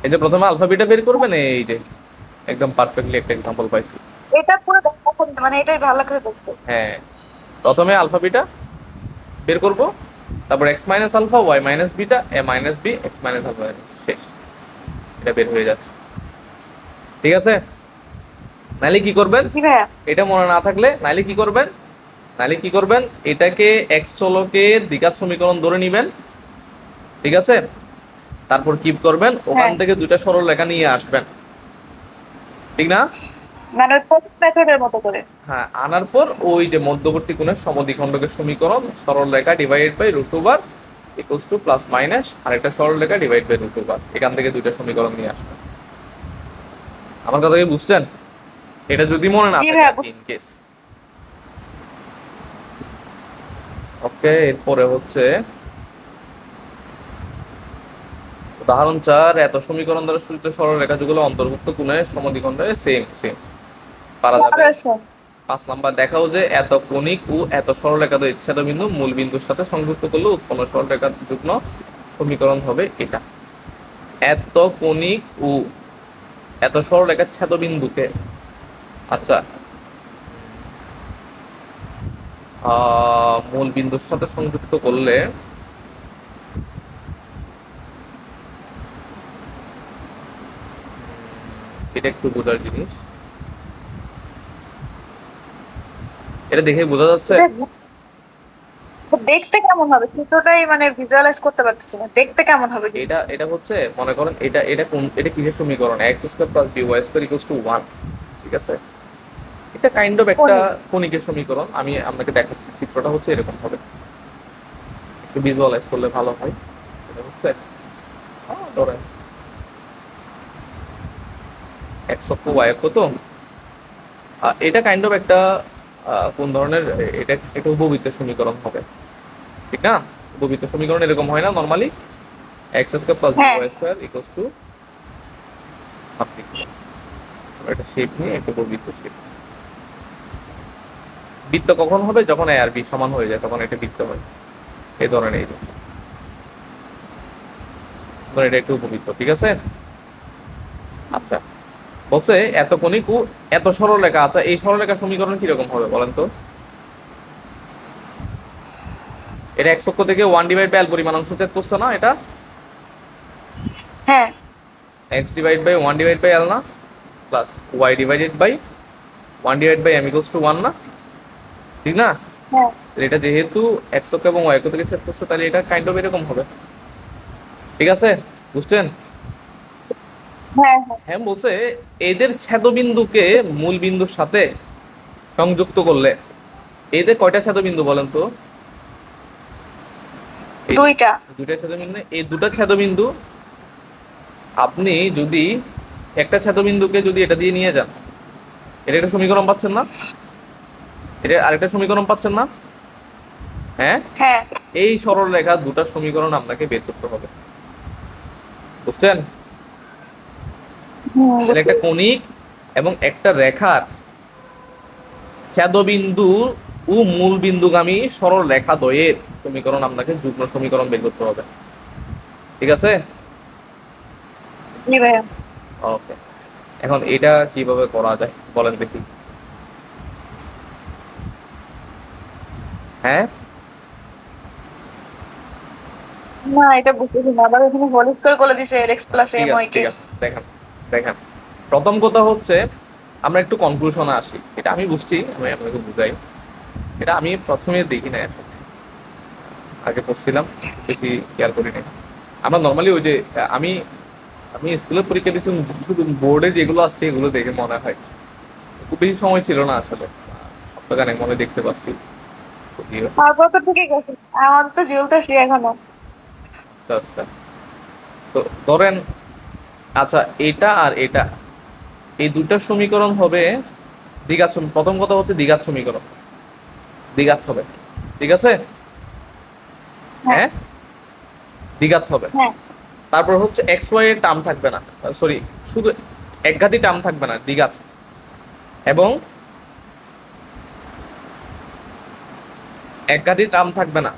এই যে প্রথমে আলফা বিটা বের করবেন, এই যে একদম পারফেক্টলি একটা এক্সাম্পল পাইছি। এটা পুরো দেখা মানে এটাই ভালো লাগছে দেখতে। হ্যাঁ প্রথমে আলফা বিটা বের করব, তারপর x minus alpha y minus beta a minus b x minus alpha, শেষ, এটা বের হয়ে যাচ্ছে। ঠিক আছে, নাইলে কি করবেন, জি ভাইয়া। এটা মনে না থাকলে নাইলে কি করবেন, নাইলে কি করবেন, এটাকে এক্স চলকের দ্বিঘাত সমীকরণ ধরে নিবেন, ঠিক আছে? তারপর কিপ করবেন, ওখান হ্যাঁ থেকে দুইটা সরল রেখা নিয়ে আসবেন, ঠিক না? মানে ওই প্রথম মেথডের মতো করে। হ্যাঁ আনার পর ওই যে মধ্যবর্তী কোণের সমদ্বিখণ্ডকের সমীকরণ সরল রেখা divided by √2 equals to plus minus আরেকটা সরল রেখা ডিভাইড বাই √2, এখান থেকে দুইটা সমীকরণ নিয়ে আসবেন। আমার কথা কি বুঝছেন? এটা যদি মনে না জি থাকে ভাইয়া ইন কেস। ওকে, এরপরে হচ্ছে উদাহরণ 4, এত সমীকরণ দ্বারা সূচিত সরল রেখা যেগুলো অন্তর্ভুক্ত কোণের সমদ্বিখণ্ডে সেম সেম পারা যাবে। 5 নাম্বার দেখাও যে এত কণিক ও এত সরলরেখা ছেদবিন্দু মূল বিন্দুর সাথে সংযুক্ত করলে উৎপন্ন সরলরেখা যুগ্ম সমীকরণ হবে এটা। এত কণিক ও এত সরলরেখা ছেদবিন্দুকে, আচ্ছা মূল বিন্দুর সাথে সংযুক্ত করলে এটা একটু বোঝার জিনিস, এটা দেখে বোঝা যাচ্ছে। দেখতে কেমন হবে চিত্রটাই মানে ভিজুয়ালাইজ করতে পারতেছি না, দেখতে কেমন হবে কি? এটা হচ্ছে মনে করেন এটা কিসের সমীকরণ, x square plus b y square equals to 1, ঠিক আছে? এটা কাইন্ড অফ একটা কোণিক। কণিকের সমীকরণ। আমি আপনাকে দেখাচ্ছি, চিত্রটা হচ্ছে এরকম হবে, একটু ভিজুয়ালাইজ করলে ভালো হয়। এটা হচ্ছে ধরেন এক্স অক্ষ ওয়াই অক্ষ, তো এটা কাইন্ড অফ একটা কোন ধরনের, এটা একটা উপবৃত্তের সমীকরণ হবে, ঠিক না? উপবৃত্তের সমীকরণ এরকম হয় না normally, x square plus b হ্যাঁ y square equals to something. একটা শেপ নিয়ে একটা উপবৃত্ত শেপ। বৃত্ত কখন হবে? যখন এ আর বি সমান হয়ে যায় তখন এটা বৃত্ত হয়। এই ধরনের এই যে ধরেন এটা একটু উপবৃত্ত, ঠিক আছে? আচ্ছা, বলছে এত কোণিক ও এত সরলরেখা। আচ্ছা, এই সরলরেখা সমীকরণ কিরকম হবে বলেন তো? এটা এক্স অক্ষ থেকে 1/L পরিমাণ অংশ ছেদ করছে না এটা? হ্যাঁ এক্স ডিভাইড বাই 1/L না, plus y divided by 1/m equals to 1 না, ঠিক না? হ্যাঁ এটা যেহেতু এক্স অক্ষ এবং ওয়াই অক্ষ থেকে ছেদ করছে, তাহলে এটা কাইন্ড অফ এরকম হবে, ঠিক আছে? বুঝছেন? হ্যাঁ হ্যাঁ হ্যাঁ, বলছে এদের ছেদবিন্দুকে মূল বিন্দুর সাথে সংযুক্ত করলে এদের কয়টা ছেদবিন্দু বলেন তো? এই দুইটা। দুটা ছেদবিন্দু, এই দুটা ছেদবিন্দু আপনি যদি একটা ছেদবিন্দুকে যদি এটা দিয়ে নিয়ে যান, এটা একটা সমীকরণ পাচ্ছেন না? এটা আরেকটা সমীকরণ পাচ্ছেন না? হ্যাঁ, হ্যাঁ এই সরল রেখা দুটা সমীকরণ আপনাকে বের করতে হবে, বুঝছেন? তাহলে একটা কণিক এবং একটা রেখার ছেদবিন্দু ও মূল বিন্দুগামী সরল রেখা দ্বয়ের সমীকরণ আপনাকে যুগ্ম সমীকরণ বের করতে হবে, ঠিক আছে? জি ভাইয়া। ওকে, এখন এটা কিভাবে করা যায় বলেন দেখি। হ্যাঁ, না এটা বুঝতেছি না, আবার এখানে হোল স্কয়ার করে দিছে এক্স প্লাস ঠিক এম আছে ওয়াই কে। ঠিক আছে, দেখেন দেখেন, প্রথম কথা হচ্ছে আমরা একটু কনক্লুশনে আসি। এটা আমি বুঝছি, আমি আপনাকে বুঝাই। এটা আমি প্রথমে দেখি না, আসলে আগে পড়ছিলাম, বেশি কেয়ার করি নাই। আমরা নর্মালি ওই যে আমি আমি স্কুলে পরীক্ষা দিয়েছি, শুধু বোর্ডে যেগুলো আসছে এগুলো দেখে মনে হয়। খুব বেশি সময় ছিল না আসলে, সপ্তাহখানেক মনে দেখতে পাচ্ছি যদিও। তারপর তো ঠিকই গেছে, আমার তো জ্বলতেছি এখনো। আচ্ছা আচ্ছা, তো ধরেন, আচ্ছা এটা আর এটা, এই দুটার সমীকরণ হবে দ্বিঘাত প্রথম কথা হচ্ছে দ্বিঘাত সমীকরণ, দ্বিঘাত হবে, ঠিক আছে? হ্যাঁ হ্যাঁ, দ্বিঘাত হবে। হ্যাঁ তারপর হচ্ছে এক্স ওয়াই এর টার্ম থাকবে না, সরি, শুধু একঘাতি টার্ম থাকবে না, দ্বিঘাত। এবং একঘাতি টার্ম থাকবে না,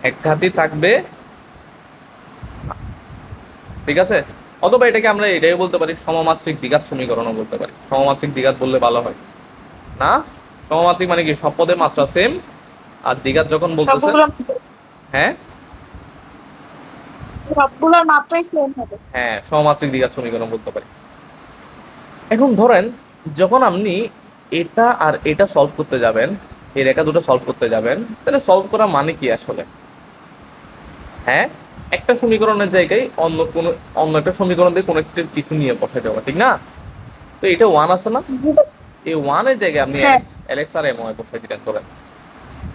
একঘাতি থাকবে, ঠিক আছে? অথবা এটাকে আমরা এটাই বলতে পারি, সমমাত্রিক দ্বিঘাত সমীকরণও বলতে পারি। সমমাত্রিক দ্বিঘাত বললে ভালো হয় না? সমমাত্রিক মানে কি, সব পদের মাত্রা সেম, আর দ্বিঘাত যখন বলতেছে, সবগুলো, হ্যাঁ সবগুলোর মাত্রাই সেম হবে। হ্যাঁ, সমমাত্রিক দ্বিঘাত সমীকরণ বলতে পারি। এখন ধরেন যখন আপনি এটা আর এটা সলভ করতে যাবেন, এই রেখা দুটো সলভ করতে যাবেন, তাহলে সলভ করা মানে কি আসলে? হ্যাঁ, একটা সমীকরণের জায়গায় অন্য একটা সমীকরণ দিয়ে কোনো একটা কিছু নিয়ে বসাই দেবো, ঠিক না? তো এটা ওয়ান আছে না, এই ওয়ানের জায়গায় আপনি হ্যাঁ এলএক্স এলএক্স আর এমওয়াই বসাই দিলেন, ধরেন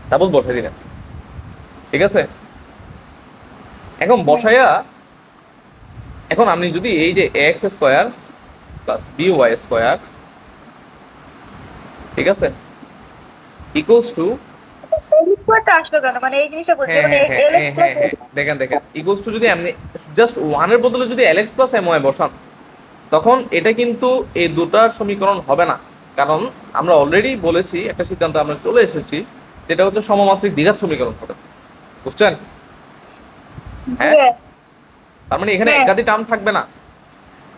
সাপোজ বসাই দিলেন, ঠিক আছে? এখন হ্যাঁ বসাইয়া, এখন আপনি যদি এই যে x square plus b y square, ঠিক আছে, ইকুয়ালস টু, এল স্কয়ারটা আসলো কেন, মানে এই জিনিসটা বলছি, হ্যাঁ মানে হ্যাঁ হ্যাঁ এল হ্যাঁ স্কয়ার। হ্যাঁ হ্যাঁ, দেখেন দেখেন, ইকুয়ালস টু যদি আপনি জাস্ট ওয়ানের বদলে যদি এলএক্স প্লাস এমওয়াই বসান, তখন এটা কিন্তু এই দুটার সমীকরণ হবে না। কারণ আমরা অলরেডি বলেছি, একটা সিদ্ধান্ত আমরা চলে এসেছি, যেটা হচ্ছে সমমাত্রিক দ্বিঘাত সমীকরণ হবে, বুঝছেন? হ্যাঁ, তার মানে এখানে হ্যাঁ একাধিক টার্ম থাকবে না।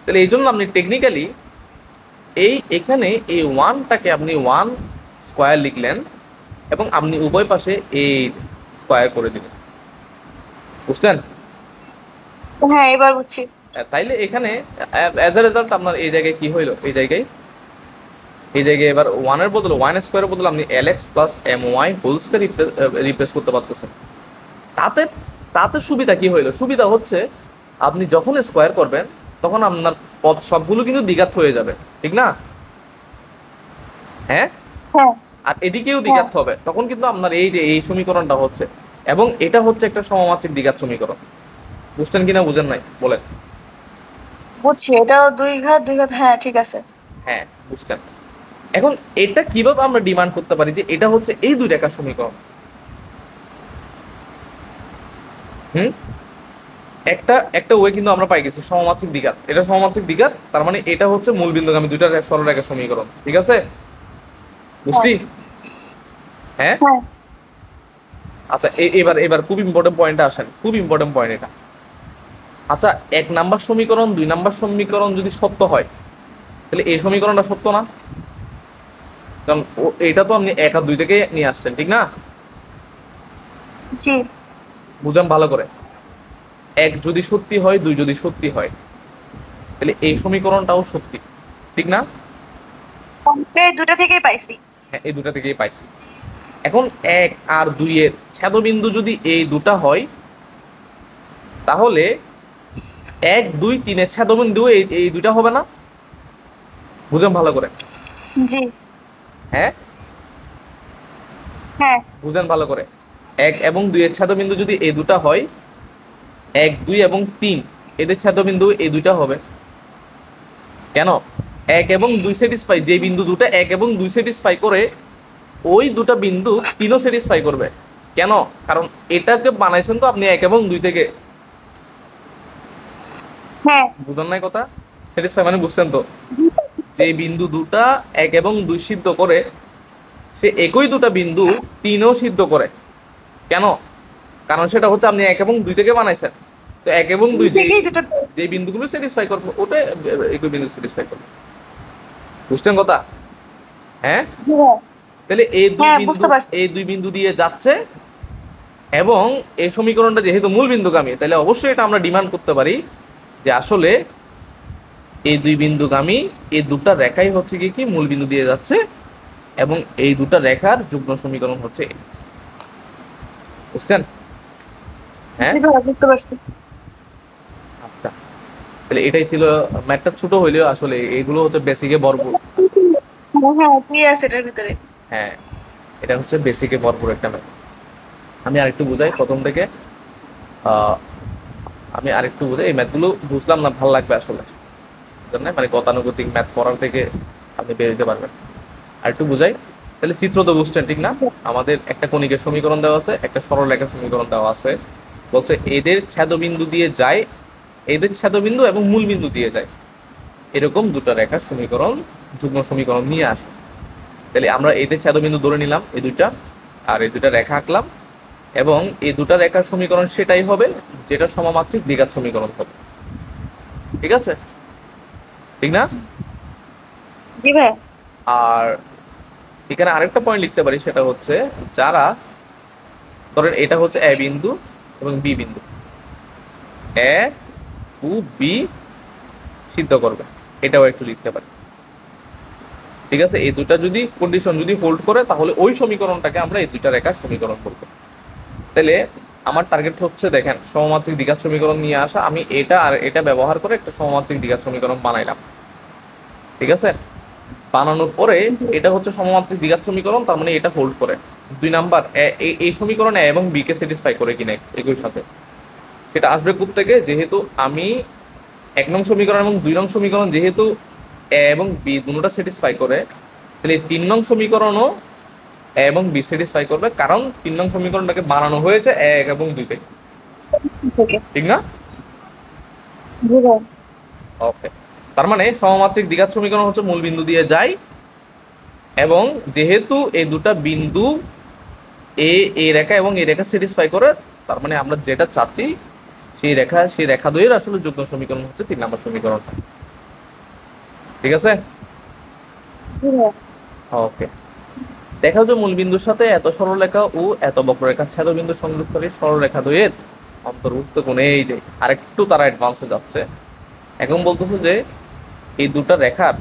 তাহলে এই জন্য আপনি টেকনিক্যালি এখানে এই ওয়ানটাকে আপনি ওয়ান স্কোয়ার লিখলেন এবং আপনি উভয় পাশে এই স্কোয়ার করে দিলেন, বুঝছেন? হ্যাঁ এবার বুঝছি। তাইলে এখানে অ্যাজ এ রেজাল্ট আপনার এই জায়গায় কি হইলো, এই জায়গায় এই জায়গায় এবার ওয়ানের বদলে ওয়ান স্কোয়ারের বদলে আপনি L x plus M y whole square replace করতে পারতেছেন। তাতে তাতে সুবিধা কি হইলো? সুবিধা হচ্ছে আপনি যখন স্কোয়ার করবেন তখন আপনার পদ সবগুলো কিন্তু দ্বিঘাত হয়ে যাবে, ঠিক না? হ্যাঁ, হ্যাঁ আর এদিকেও হ্যাঁ দ্বিঘাত হবে, তখন কিন্তু আপনার এই যে এই সমীকরণটা হচ্ছে, এবং এটা হচ্ছে একটা সমমাত্রিক দ্বিঘাত সমীকরণ। বুঝছেন কিনা বুঝেন নাই বলেন? বুঝছি, এটাও দুই ঘাত, হ্যাঁ ঠিক আছে। হ্যাঁ, বুঝছেন। এখন এটা কিভাবে আমরা ডিমান্ড করতে পারি যে এটা হচ্ছে এই দুই রেখার সমীকরণ? হুম, একটা একটা ওয়ে কিন্তু আমরা পাই গেছি, সমমাত্রিক দ্বিঘাত। এটা সমমাত্রিক দ্বিঘাত, তার মানে এটা হচ্ছে মূল বিন্দুগামী দুইটা সরলরেখার সমীকরণ, ঠিক আছে? হ্যাঁ বুঝছি? হ্যাঁ। হ্যাঁ আচ্ছা, এবার এবার খুব ইম্পর্টেন্ট পয়েন্টে আসেন, খুব ইম্পর্টেন্ট পয়েন্ট এটা। আচ্ছা, 1 নাম্বার সমীকরণ 2 নাম্বার সমীকরণ যদি সত্য হয়, তাহলে এই সমীকরণটা সত্য না? কারণ এটা তো আপনি 1 আর 2 থেকে নিয়ে আসছেন, ঠিক না? জি। বুঝেন ভালো করে। 1 যদি সত্যি হয়, 2 যদি সত্যি হয়, তাহলে এই সমীকরণটাও সত্যি, ঠিক না? এই দুটা থেকেই পাইছি। হ্যাঁ, এই দুটা থেকেই পাইছি। এখন 1 আর 2 এর ছেদবিন্দু যদি এই দুটা হয়, তাহলে 1 2 3 এর ছেদবিন্দু এই এই দুটা হবে না? বুঝেন ভালো করে। জি। হ্যাঁ, হ্যাঁ বুঝেন ভালো করে। 1 এবং 2 এর ছেদবিন্দু যদি এই দুটা হয়, 1 2 এবং 3 এদের ছেদবিন্দু এই দুইটা হবে। কেন? 1 এবং 2 স্যাটিসফাই, যে বিন্দু দুটো 1 এবং 2 স্যাটিসফাই করে, ওই দুটা বিন্দু 3ও স্যাটিসফাই করবে। কেন? কারণ এটাকে বানাইছেন তো আপনি 1 এবং 2 থেকে। হ্যাঁ বুঝেন নাই কথা? স্যাটিসফাই মানে বুঝছেন তো? যে বিন্দু দুটা 1 এবং 2 সিদ্ধ করে, সে একই দুটা বিন্দু 3ও সিদ্ধ করে। কেন? কারণ সেটা হচ্ছে আপনি 1 এবং 2 থেকে বানাইছেন। তো 1 এবং 2 যে থেকেই দুটো। যে বিন্দুগুলো স্যাটিসফাই করবে, ওটা একই বিন্দু স্যাটিসফাই করবে। বুঝছেন কথা? হ্যাঁ। হ্যাঁ তাহলে হ্যাঁ বুঝতে পারছি। এই দুই বিন্দু দিয়ে যাচ্ছে, এবং এই সমীকরণটা যেহেতু মূল বিন্দুগামী, তাহলে অবশ্যই এটা আমরা ডিমান্ড করতে পারি যে আসলে এই দুই বিন্দুগামী এই দুটা রেখাই হচ্ছে কি কি মূল বিন্দু দিয়ে যাচ্ছে, এবং এই দুটা রেখার যুগ্ম সমীকরণ হচ্ছে এটা। বুঝছেন? হ্যাঁ। জি ভাইয়া, বুঝতে পারছি। আচ্ছা, তাহলে এটাই ছিল। ম্যাথটা ছোট হইলেও আসলে এগুলো হচ্ছে বেসিকে ভরপুর। হ্যাঁ হ্যাঁ কি আছে এটার ভিতরে? হ্যাঁ, এটা হচ্ছে বেসিকে ভরপুর একটা ম্যাথ। আমি আরেকটু বুঝাই প্রথম থেকে। আহ, আমি আরেকটু বুঝাই, এই ম্যাথগুলো বুঝলাম না, ভালো লাগবে আসলে, বুঝলেন না? মানে গতানুগতিক ম্যাথ পড়ার থেকে আপনি বের হতে পারবেন। আরেকটু বুঝাই, তাহলে চিত্র তো বুঝছেন, ঠিক না? আমাদের একটা কণিকের সমীকরণ দেওয়া আছে, একটা সরলরেখার সমীকরণ দেওয়া আছে। বলছে এদের ছেদবিন্দু দিয়ে যায়, এদের ছেদবিন্দু এবং মূল বিন্দু দিয়ে যায়, এরকম দুটো রেখার সমীকরণ, যুগ্ম সমীকরণ নিয়ে আসে। তাহলে আমরা এদের ছেদবিন্দু ধরে নিলাম এই দুইটা, আর এই দুইটা রেখা আঁকলাম, এবং এই দুটা রেখার সমীকরণ সেটাই হবে যেটা সমমাত্রিক দ্বিঘাত সমীকরণ হবে। ঠিক আছে, ঠিক না? জি ভাইয়া। আর এখানে আরেকটা পয়েন্ট লিখতে পারি, সেটা হচ্ছে যারা, ধরেন এটা হচ্ছে এ বিন্দু এবং বি বিন্দু, এ ও বি সিদ্ধ করবে, এটাও একটু লিখতে পারি। ঠিক আছে, এই দুটা যদি কন্ডিশন যদি হোল্ড করে, তাহলে ওই সমীকরণটাকে আমরা এই দুইটা রেখার সমীকরণ বলবো। তাহলে আমার টার্গেট হচ্ছে, দেখেন, সমমাত্রিক দ্বিঘাত সমীকরণ নিয়ে আসা। আমি এটা আর এটা ব্যবহার করে একটা সমমাত্রিক দ্বিঘাত সমীকরণ বানাইলাম, ঠিক আছে? বানানোর পরে এটা হচ্ছে সমমাত্রিক দ্বিঘাত সমীকরণ, তার মানে এটা হোল্ড করে। 2 নাম্বার এই সমীকরণ এ এবং বি কে স্যাটিসফাই করে কিনা একই সাথে, সেটা আসবে কোথা থেকে? যেহেতু আমি 1 নং সমীকরণ এবং 2 নং সমীকরণ যেহেতু এ এবং বি দুটোটা স্যাটিসফাই করে, তাহলে 3 নং সমীকরণও এ এবং বি স্যাটিসফাই করবে, কারণ 3 নং সমীকরণটাকে বানানো হয়েছে 1 এবং 2 থেকে, থেকে। ঠিক না? জি ভাইয়া। ওকে, তার মানে সমমাত্রিক দ্বিঘাত সমীকরণ হচ্ছে মূল বিন্দু দিয়ে যায়, এবং যেহেতু এই দুটা বিন্দু এই রেখা এবং এই রেখা স্যাটিসফাই করে, তার মানে আমরা যেটা চাচ্ছি সেই রেখা দ্বয়ের আসলে যুগ্ম সমীকরণ হচ্ছে 3 নম্বর সমীকরণ। ঠিক আছে? জি ভাইয়া। ওকে, দেখা যায় মূল বিন্দুর সাথে এত সরলরেখা ও এত বক্ররেখার ছেদবিন্দু সংযোগকারী সরলরেখা দ্বয়ের অন্তর্ভুক্ত কোণে, এই যে আরেকটু তারা অ্যাডভান্সে যাচ্ছে, এখন বলতেছে যে এই দুটা রেখার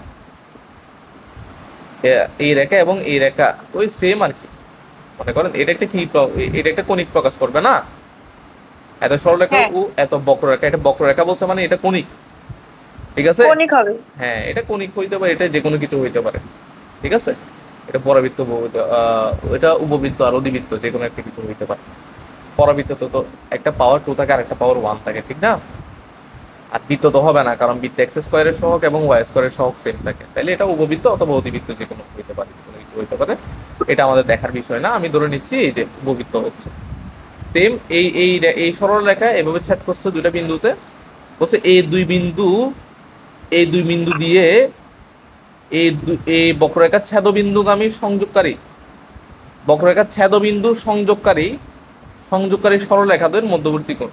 এই রেখা এবং এই রেখা ওই সেম আর কি। মনে করেন এটা একটা কি এটা একটা কণিক প্রকাশ করবে না, এত সরলরেখা হ্যাঁ ও এত বক্ররেখা, এটা বক্ররেখা বলছে মানে এটা কণিক, ঠিক আছে। কনিক হবে। হ্যাঁ এটা কণিক হইতে পারে, এটা যে কোনো কিছু হইতে পারে, ঠিক আছে। এটা পরাবৃত্ত এটা উপবৃত্ত আর অধিবৃত্ত যে কোনো একটা কিছু হইতে পারে। পরাবৃত্ত তো একটা পাওয়ার 2 থাকে আর একটা পাওয়ার 1 থাকে, ঠিক না। আর বৃত্ত তো হবে না, কারণ বৃত্ত এক্স স্কোয়ারের সহগ এবং ওয়াই স্কোয়ারের সহগ সেম থাকে, তাইলে এটা উপবৃত্ত অথবা অধিবৃত্ত যে কোনো হইতে পারে, কোনো কিছু হইতে পারে। এটা আমাদের দেখার বিষয় না, আমি ধরে নিচ্ছি এই যে উপবৃত্ত হচ্ছে সেম। এই সরল রেখা এভাবে ছেদ করছে দুইটা বিন্দুতে, বলছে এই দুই বিন্দু দিয়ে এই বক্ররেখার ছেদবিন্দুগামী সংযোগকারী, বক্ররেখার ছেদবিন্দু সংযোগকারী সরলরেখাদের মধ্যবর্তী কোণ,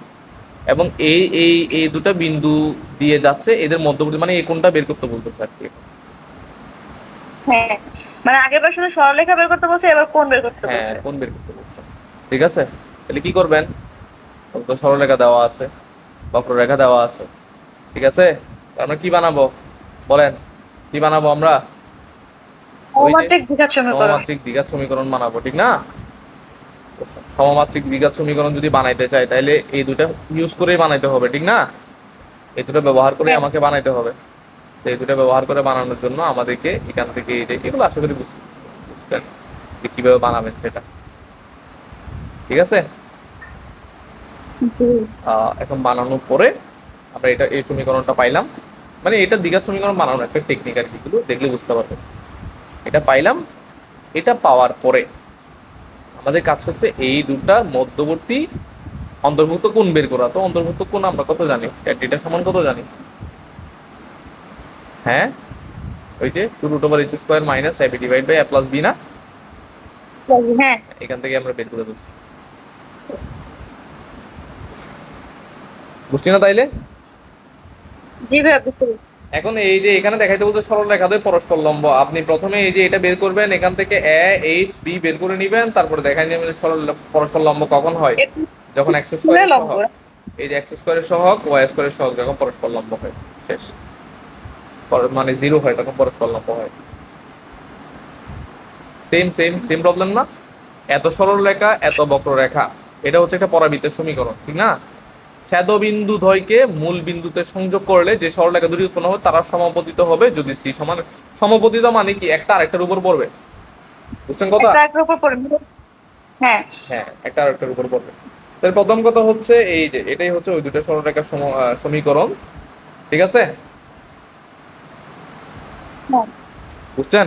এবং এই দুটা বিন্দু দিয়ে যাচ্ছে এদের মধ্যবর্তী, মানে এই কোণটা বের করতে বলতেছে আর কি। হ্যাঁ মানে আগের বার শুধু সরলরেখা বের করতে বলছে, এবার কোণ বের করতে হ্যাঁ বলছে। কোণ বের করতে বলছে, ঠিক আছে। তাহলে কি করবেন, তো সরলরেখা দেওয়া আছে, বক্ররেখা দেওয়া আছে, ঠিক আছে। আমরা কি বানাবো বলেন, কি বানাবো আমরা? ওই যে সমমাত্রিক দ্বিঘাত সমীকরণ। সমমাত্রিক দ্বিঘাত সমীকরণ বানাবো, ঠিক না। সমমাত্রিক দ্বিঘাত সমীকরণ যদি বানাইতে চাই তাহলে এই দুটা ইউজ করেই বানাইতে হবে, ঠিক না। এই দুটো ব্যবহার করে হ্যাঁ। আমাকে বানাইতে হবে। তো এই দুটো ব্যবহার করে বানানোর জন্য আমাদেরকে এখান থেকে এই যে এগুলো আশা করি বুঝতেন যে কিভাবে বানাবেন সেটা, ঠিক আছে। এখন বানানোর পরে আমরা এই সমীকরণটা পাইলাম, মানে এটা দ্বিঘাত সমীকরণ বানানোর একটা টেকনিক আর কি, এগুলো দেখলে বুঝতে পারবেন। এটা পাইলাম, এটা পাওয়ার পরে আমাদের কাজ হচ্ছে এই দুটার মধ্যবর্তী অন্তর্ভুক্ত কোণ বের করা। তো অন্তর্ভুক্ত কোণ আমরা কত জানি, এটা সমান কত জানি? হ্যাঁ ওই যে 2√h² - ab divide by a + b না, হ্যাঁ এখান থেকে আমরা বের করে দিচ্ছি, বুঝছি না তাইলে। জি ভাইয়া বুঝতে পেরেছি। এখন এই যে এখানে দেখাইতে বলতে সরল রেখাদ্বয় পরস্পর লম্ব, আপনি প্রথমে এই যে এটা বের করবেন, এখান থেকে a h b বের করে নেবেন, তারপরে দেখাই যাবে সরল পরস্পর লম্ব কখন হয়, যখন x স্কয়ারের লম্ব। সহগ, এই যে x স্কয়ারের সহগ y স্কয়ারের সহগ যখন পরস্পর লম্ব হয়, শেষ, মানে 0 হয় তখন পরস্পর লম্ব হয়। সেম সেম সেম প্রবলেম না, এত সরল রেখা এত বক্ররেখা, এটা হচ্ছে একটা পরাবৃত্তের সমীকরণ, ঠিক না। ছেদবিন্দু দ্বয়কে মূল বিন্দুতে সংযোগ করলে যে সরলরেখা দুটি উৎপন্ন হবে তারা সমাপতিত হবে যদি সি সমান, সমাপতিত মানে কি একটা আরেকটার উপর পড়বে, বুঝছেন কথা। একটা একের উপর পড়বে। হ্যাঁ হ্যাঁ একটা আরেকটার উপর পড়বে। তাহলে প্রথম কথা হচ্ছে এই যে এটাই হচ্ছে ওই দুটো সরলরেখার সমীকরণ, ঠিক আছে, হ্যাঁ বুঝছেন।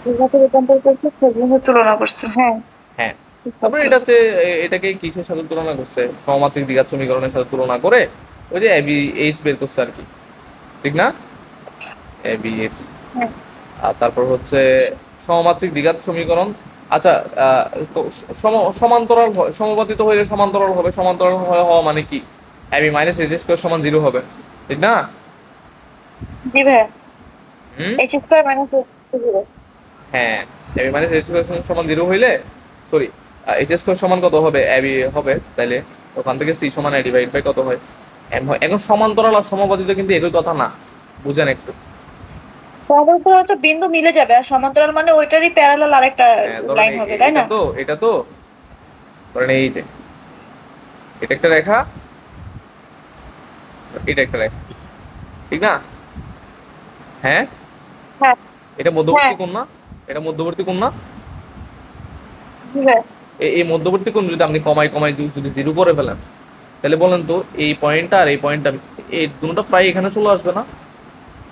দ্বিঘাতে রূপান্তর করছে, সেগুলো তুলনা করছে। হ্যাঁ হ্যাঁ তারপরে এটা হচ্ছে এটাকে কিসের সাথে তুলনা করছে, সমমাত্রিক দ্বিঘাত সমীকরণের সাথে তুলনা করে ওই যে এবি এইচ বের করছে আর কি, ঠিক না, এবি এইচ। হ্যাঁ আর তারপর হচ্ছে সমমাত্রিক দ্বিঘাত সমীকরণ। আচ্ছা তো সমান্তরাল সমপাতিত হইলে সমান্তরাল হবে, সমান্তরাল হওয়া মানে কি, এবি মাইনাস এইচ স্কয়ার সমান 0 হবে, ঠিক না। জি ভাইয়া। হুম h² - 0। হ্যাঁ এবি মাইনাস এইচ স্কয়ার সমান 0 হইলে, সরি এইচ স্কয়ার সমান কত হবে, এবি হবে, তাইলে ওখান থেকে সি সমান এ ডিভাইড বাই কত হয়, এম হয়। এখন সমান্তরাল আর সমপাতিত কিন্তু একই কথা না, বুঝেন একটু। সমান্তরাল হয়তো বিন্দু মিলে যাবে, আর সমান্তরাল মানে ওইটারই প্যারালাল আরেকটা হ্যাঁ ধরেন লাইন হবে, তাই না? এটা তো ধরেন এই যে এটা একটা রেখা, এটা একটা রেখা, ঠিক না। হ্যাঁ হ্যাঁ এটা মধ্যবর্তী হ্যাঁ কোণ না, এটা মধ্যবর্তী কোণ না। জি ভাইয়া। এই মধ্যবর্তী কোণ যদি আপনি কমাই কমাই যদি 0 করে ফেলেন, তাহলে বলেন তো এই পয়েন্টটা আর এই পয়েন্টটা এই দুটোটা প্রায় এখানে চলে আসবে না,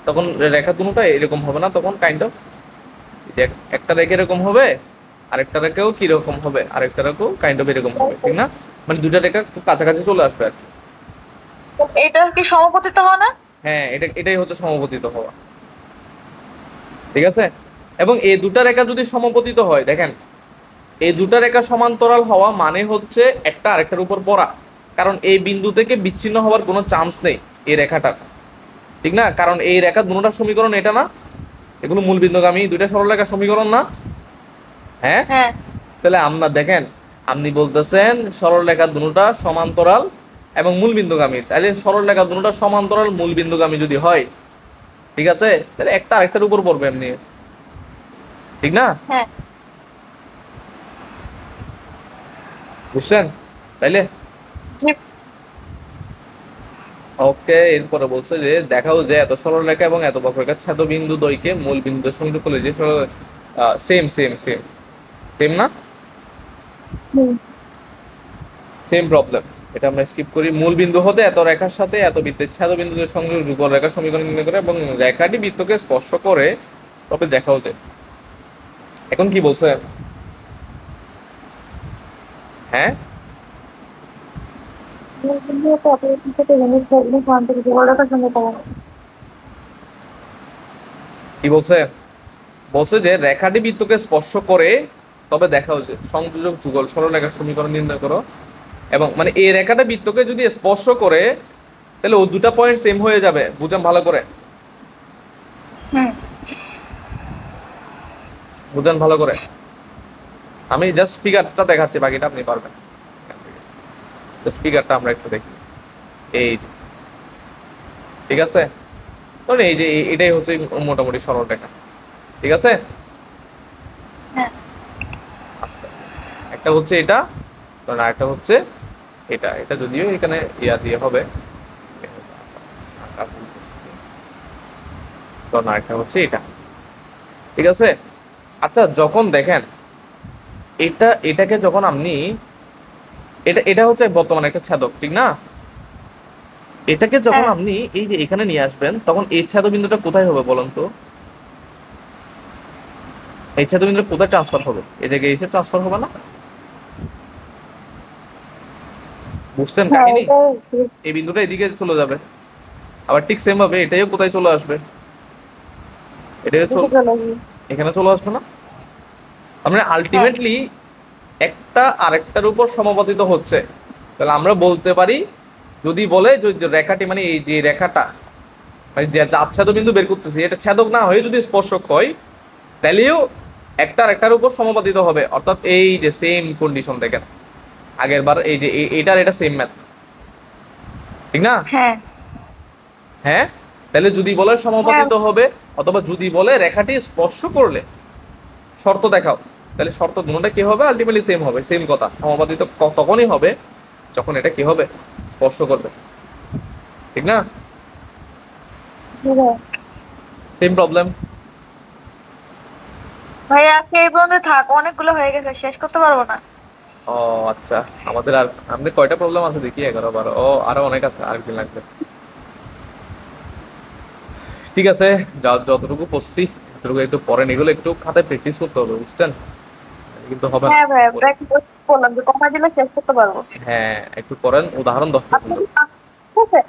তখন রেখা দুটোটা এরকম হবে না, তখন কাইন্ড অফ একটা রেখা এরকম হবে, আরেকটা রেখাও কি রকম হবে, আরেকটা রেখাও কাইন্ড অফ এরকম হবে, ঠিক না। মানে দুটা রেখা খুব কাছাকাছি চলে আসবে আর কি। এটা কি সমাপতিত হয় না? হ্যাঁ এটাই হচ্ছে সমপতিত হওয়া, ঠিক আছে। এবং এই দুটা রেখা যদি সমপতিত হয়, দেখেন এই দুটা রেখা সমান্তরাল হওয়া মানে হচ্ছে একটা আরেকটার উপর পড়া, কারণ এই বিন্দু থেকে বিচ্ছিন্ন হওয়ার কোনো চান্স নেই এই রেখাটার, ঠিক না। কারণ এই রেখা দুটোটার সমীকরণ এটা না, এগুলো মূল বিন্দুগামী দুইটা সরলরেখার সমীকরণ না। হ্যাঁ হ্যাঁ তাহলে আমরা দেখেন, আপনি বলতেছেন সরলরেখা দুটোটা সমান্তরাল এবং মূল বিন্দুগামী, তাহলে সরলরেখা দুটোটা সমান্তরাল মূল বিন্দুগামী যদি হয়, ঠিক আছে, তাহলে একটা আরেকটার উপর পড়বে এমনি, ঠিক না? হ্যাঁ। বুঝছেন তাইলে? জি। ওকে, এরপরে বলছে যে দেখাও যে এত সরলরেখা এবং এত বক্ররেখার ছেদ বিন্দু দ্বয়কে মূল বিন্দু সংযোগ করলে যে সরল, সেম সেম সেম সেম না, হুম। Same problem. এটা আমরা স্কিপ করি। মূল বিন্দু হতে এত রেখার সাথে এত বৃত্তের ছেদ বিন্দুদের সংযোগ যুগল রেখার সমীকরণ নির্ণয় করে এবং রেখাটি বৃত্তকে স্পর্শ করে তবে দেখাও যায়। এখন কি বলছে? হ্যাঁ, কি বলছে? বলছে যে রেখাটি বৃত্তকে স্পর্শ করে তবে দেখাও যে সংযোজক যুগল সরলরেখার সমীকরণ নির্ণয় করো, এবং মানে এই রেখাটা বৃত্তকে যদি স্পর্শ করে তাহলে ও দুটা পয়েন্ট সেম হয়ে যাবে। বুঝাম ভালো করে, হুম। বুঝান ভালো করে। আমি জাস্ট ফিগারটা দেখাচ্ছি, বাকিটা আপনি পারবেন। জাস্ট ফিগারটা আমরা একটু দেখি। এই যে, ঠিক আছে, ধরুন এই যে এটাই হচ্ছে মোটামুটি সরল রেখা, ঠিক আছে? হ্যাঁ। আচ্ছা, একটা হচ্ছে এটা, কারণ আরেকটা হচ্ছে এটা। এটা যদিও এখানে ইয়া দিয়ে হবে, কারণ আরেকটা হচ্ছে এটা, ঠিক আছে? আচ্ছা, যখন দেখেন এটা এটাকে যখন আপনি এটা এটা হচ্ছে বর্তমানে একটা ছেদক, ঠিক না? এটাকে যখন হ্যাঁ। আপনি এই যে এখানে নিয়ে আসবেন তখন এই ছেদবিন্দুটা কোথায় হবে বলুন তো? এই ছেদবিন্দুটা কোথায় ট্রান্সফার হবে? এই জায়গায় এসে ট্রান্সফার হবে না? বুঝছেন হ্যাঁ, কাহিনী? এটাই ঠিক। এই বিন্দুটা এদিকে চলে যাবে, আবার ঠিক সেম ভাবে এটাও কোথায় চলে আসবে? এটাও বুঝতে পারলাম। এখানে চলে আসবে না? আমরা হ্যাঁ। আলটিমেটলি একটা আরেকটার উপর সমাপতিত হচ্ছে। তাহলে আমরা বলতে পারি, যদি বলে যে রেখাটি মানে এই যে রেখাটা মানে যে আচ্ছাদক বিন্দু বের করতেছি এটা ছেদক না হয়ে যদি স্পর্শক হয় তাহলেও একটা আরেকটার উপর সমাপতিত হবে। অর্থাৎ এই যে সেম কন্ডিশন দেখেন আগের বার, এই যে এটার এটা সেম ম্যাথ, ঠিক না? হ্যাঁ। হ্যাঁ, তাহলে যদি বলে হ্যাঁ। সমাপতিত হবে অথবা যদি বলে রেখাটি স্পর্শ করলে শর্ত দেখাও, তাহলে শর্ত দুটোটা কি হবে? আলটিমেটলি সেম হবে। সেম কথা, সমাপতিত তখনই হবে যখন এটা কি হবে? স্পর্শ করবে, ঠিক না? হ্যাঁ। Same problem. ভাই আজকে এই পর্যন্ত থাক, অনেকগুলো হয়ে গেছে, শেষ করতে পারবো না। ও আচ্ছা, আমাদের কয়টা প্রবলেম আছে দেখি? 11 12। ও আরো অনেক আছে, আরেকদিন লাগবে। ঠিক আছে, যতটুকু পড়ছি ততটুকু একটু পড়েন, এগুলো একটু খাতায় প্র্যাকটিস করতে হবে, বুঝছেন? কিন্তু হবে না। হ্যাঁ ভাই, বললাম যে কমাই দিলে শেষ করতে পারবো। হ্যাঁ, একটু পড়েন, উদাহরণ 10 আপনি পর্যন্ত। কি ঠিক আছে?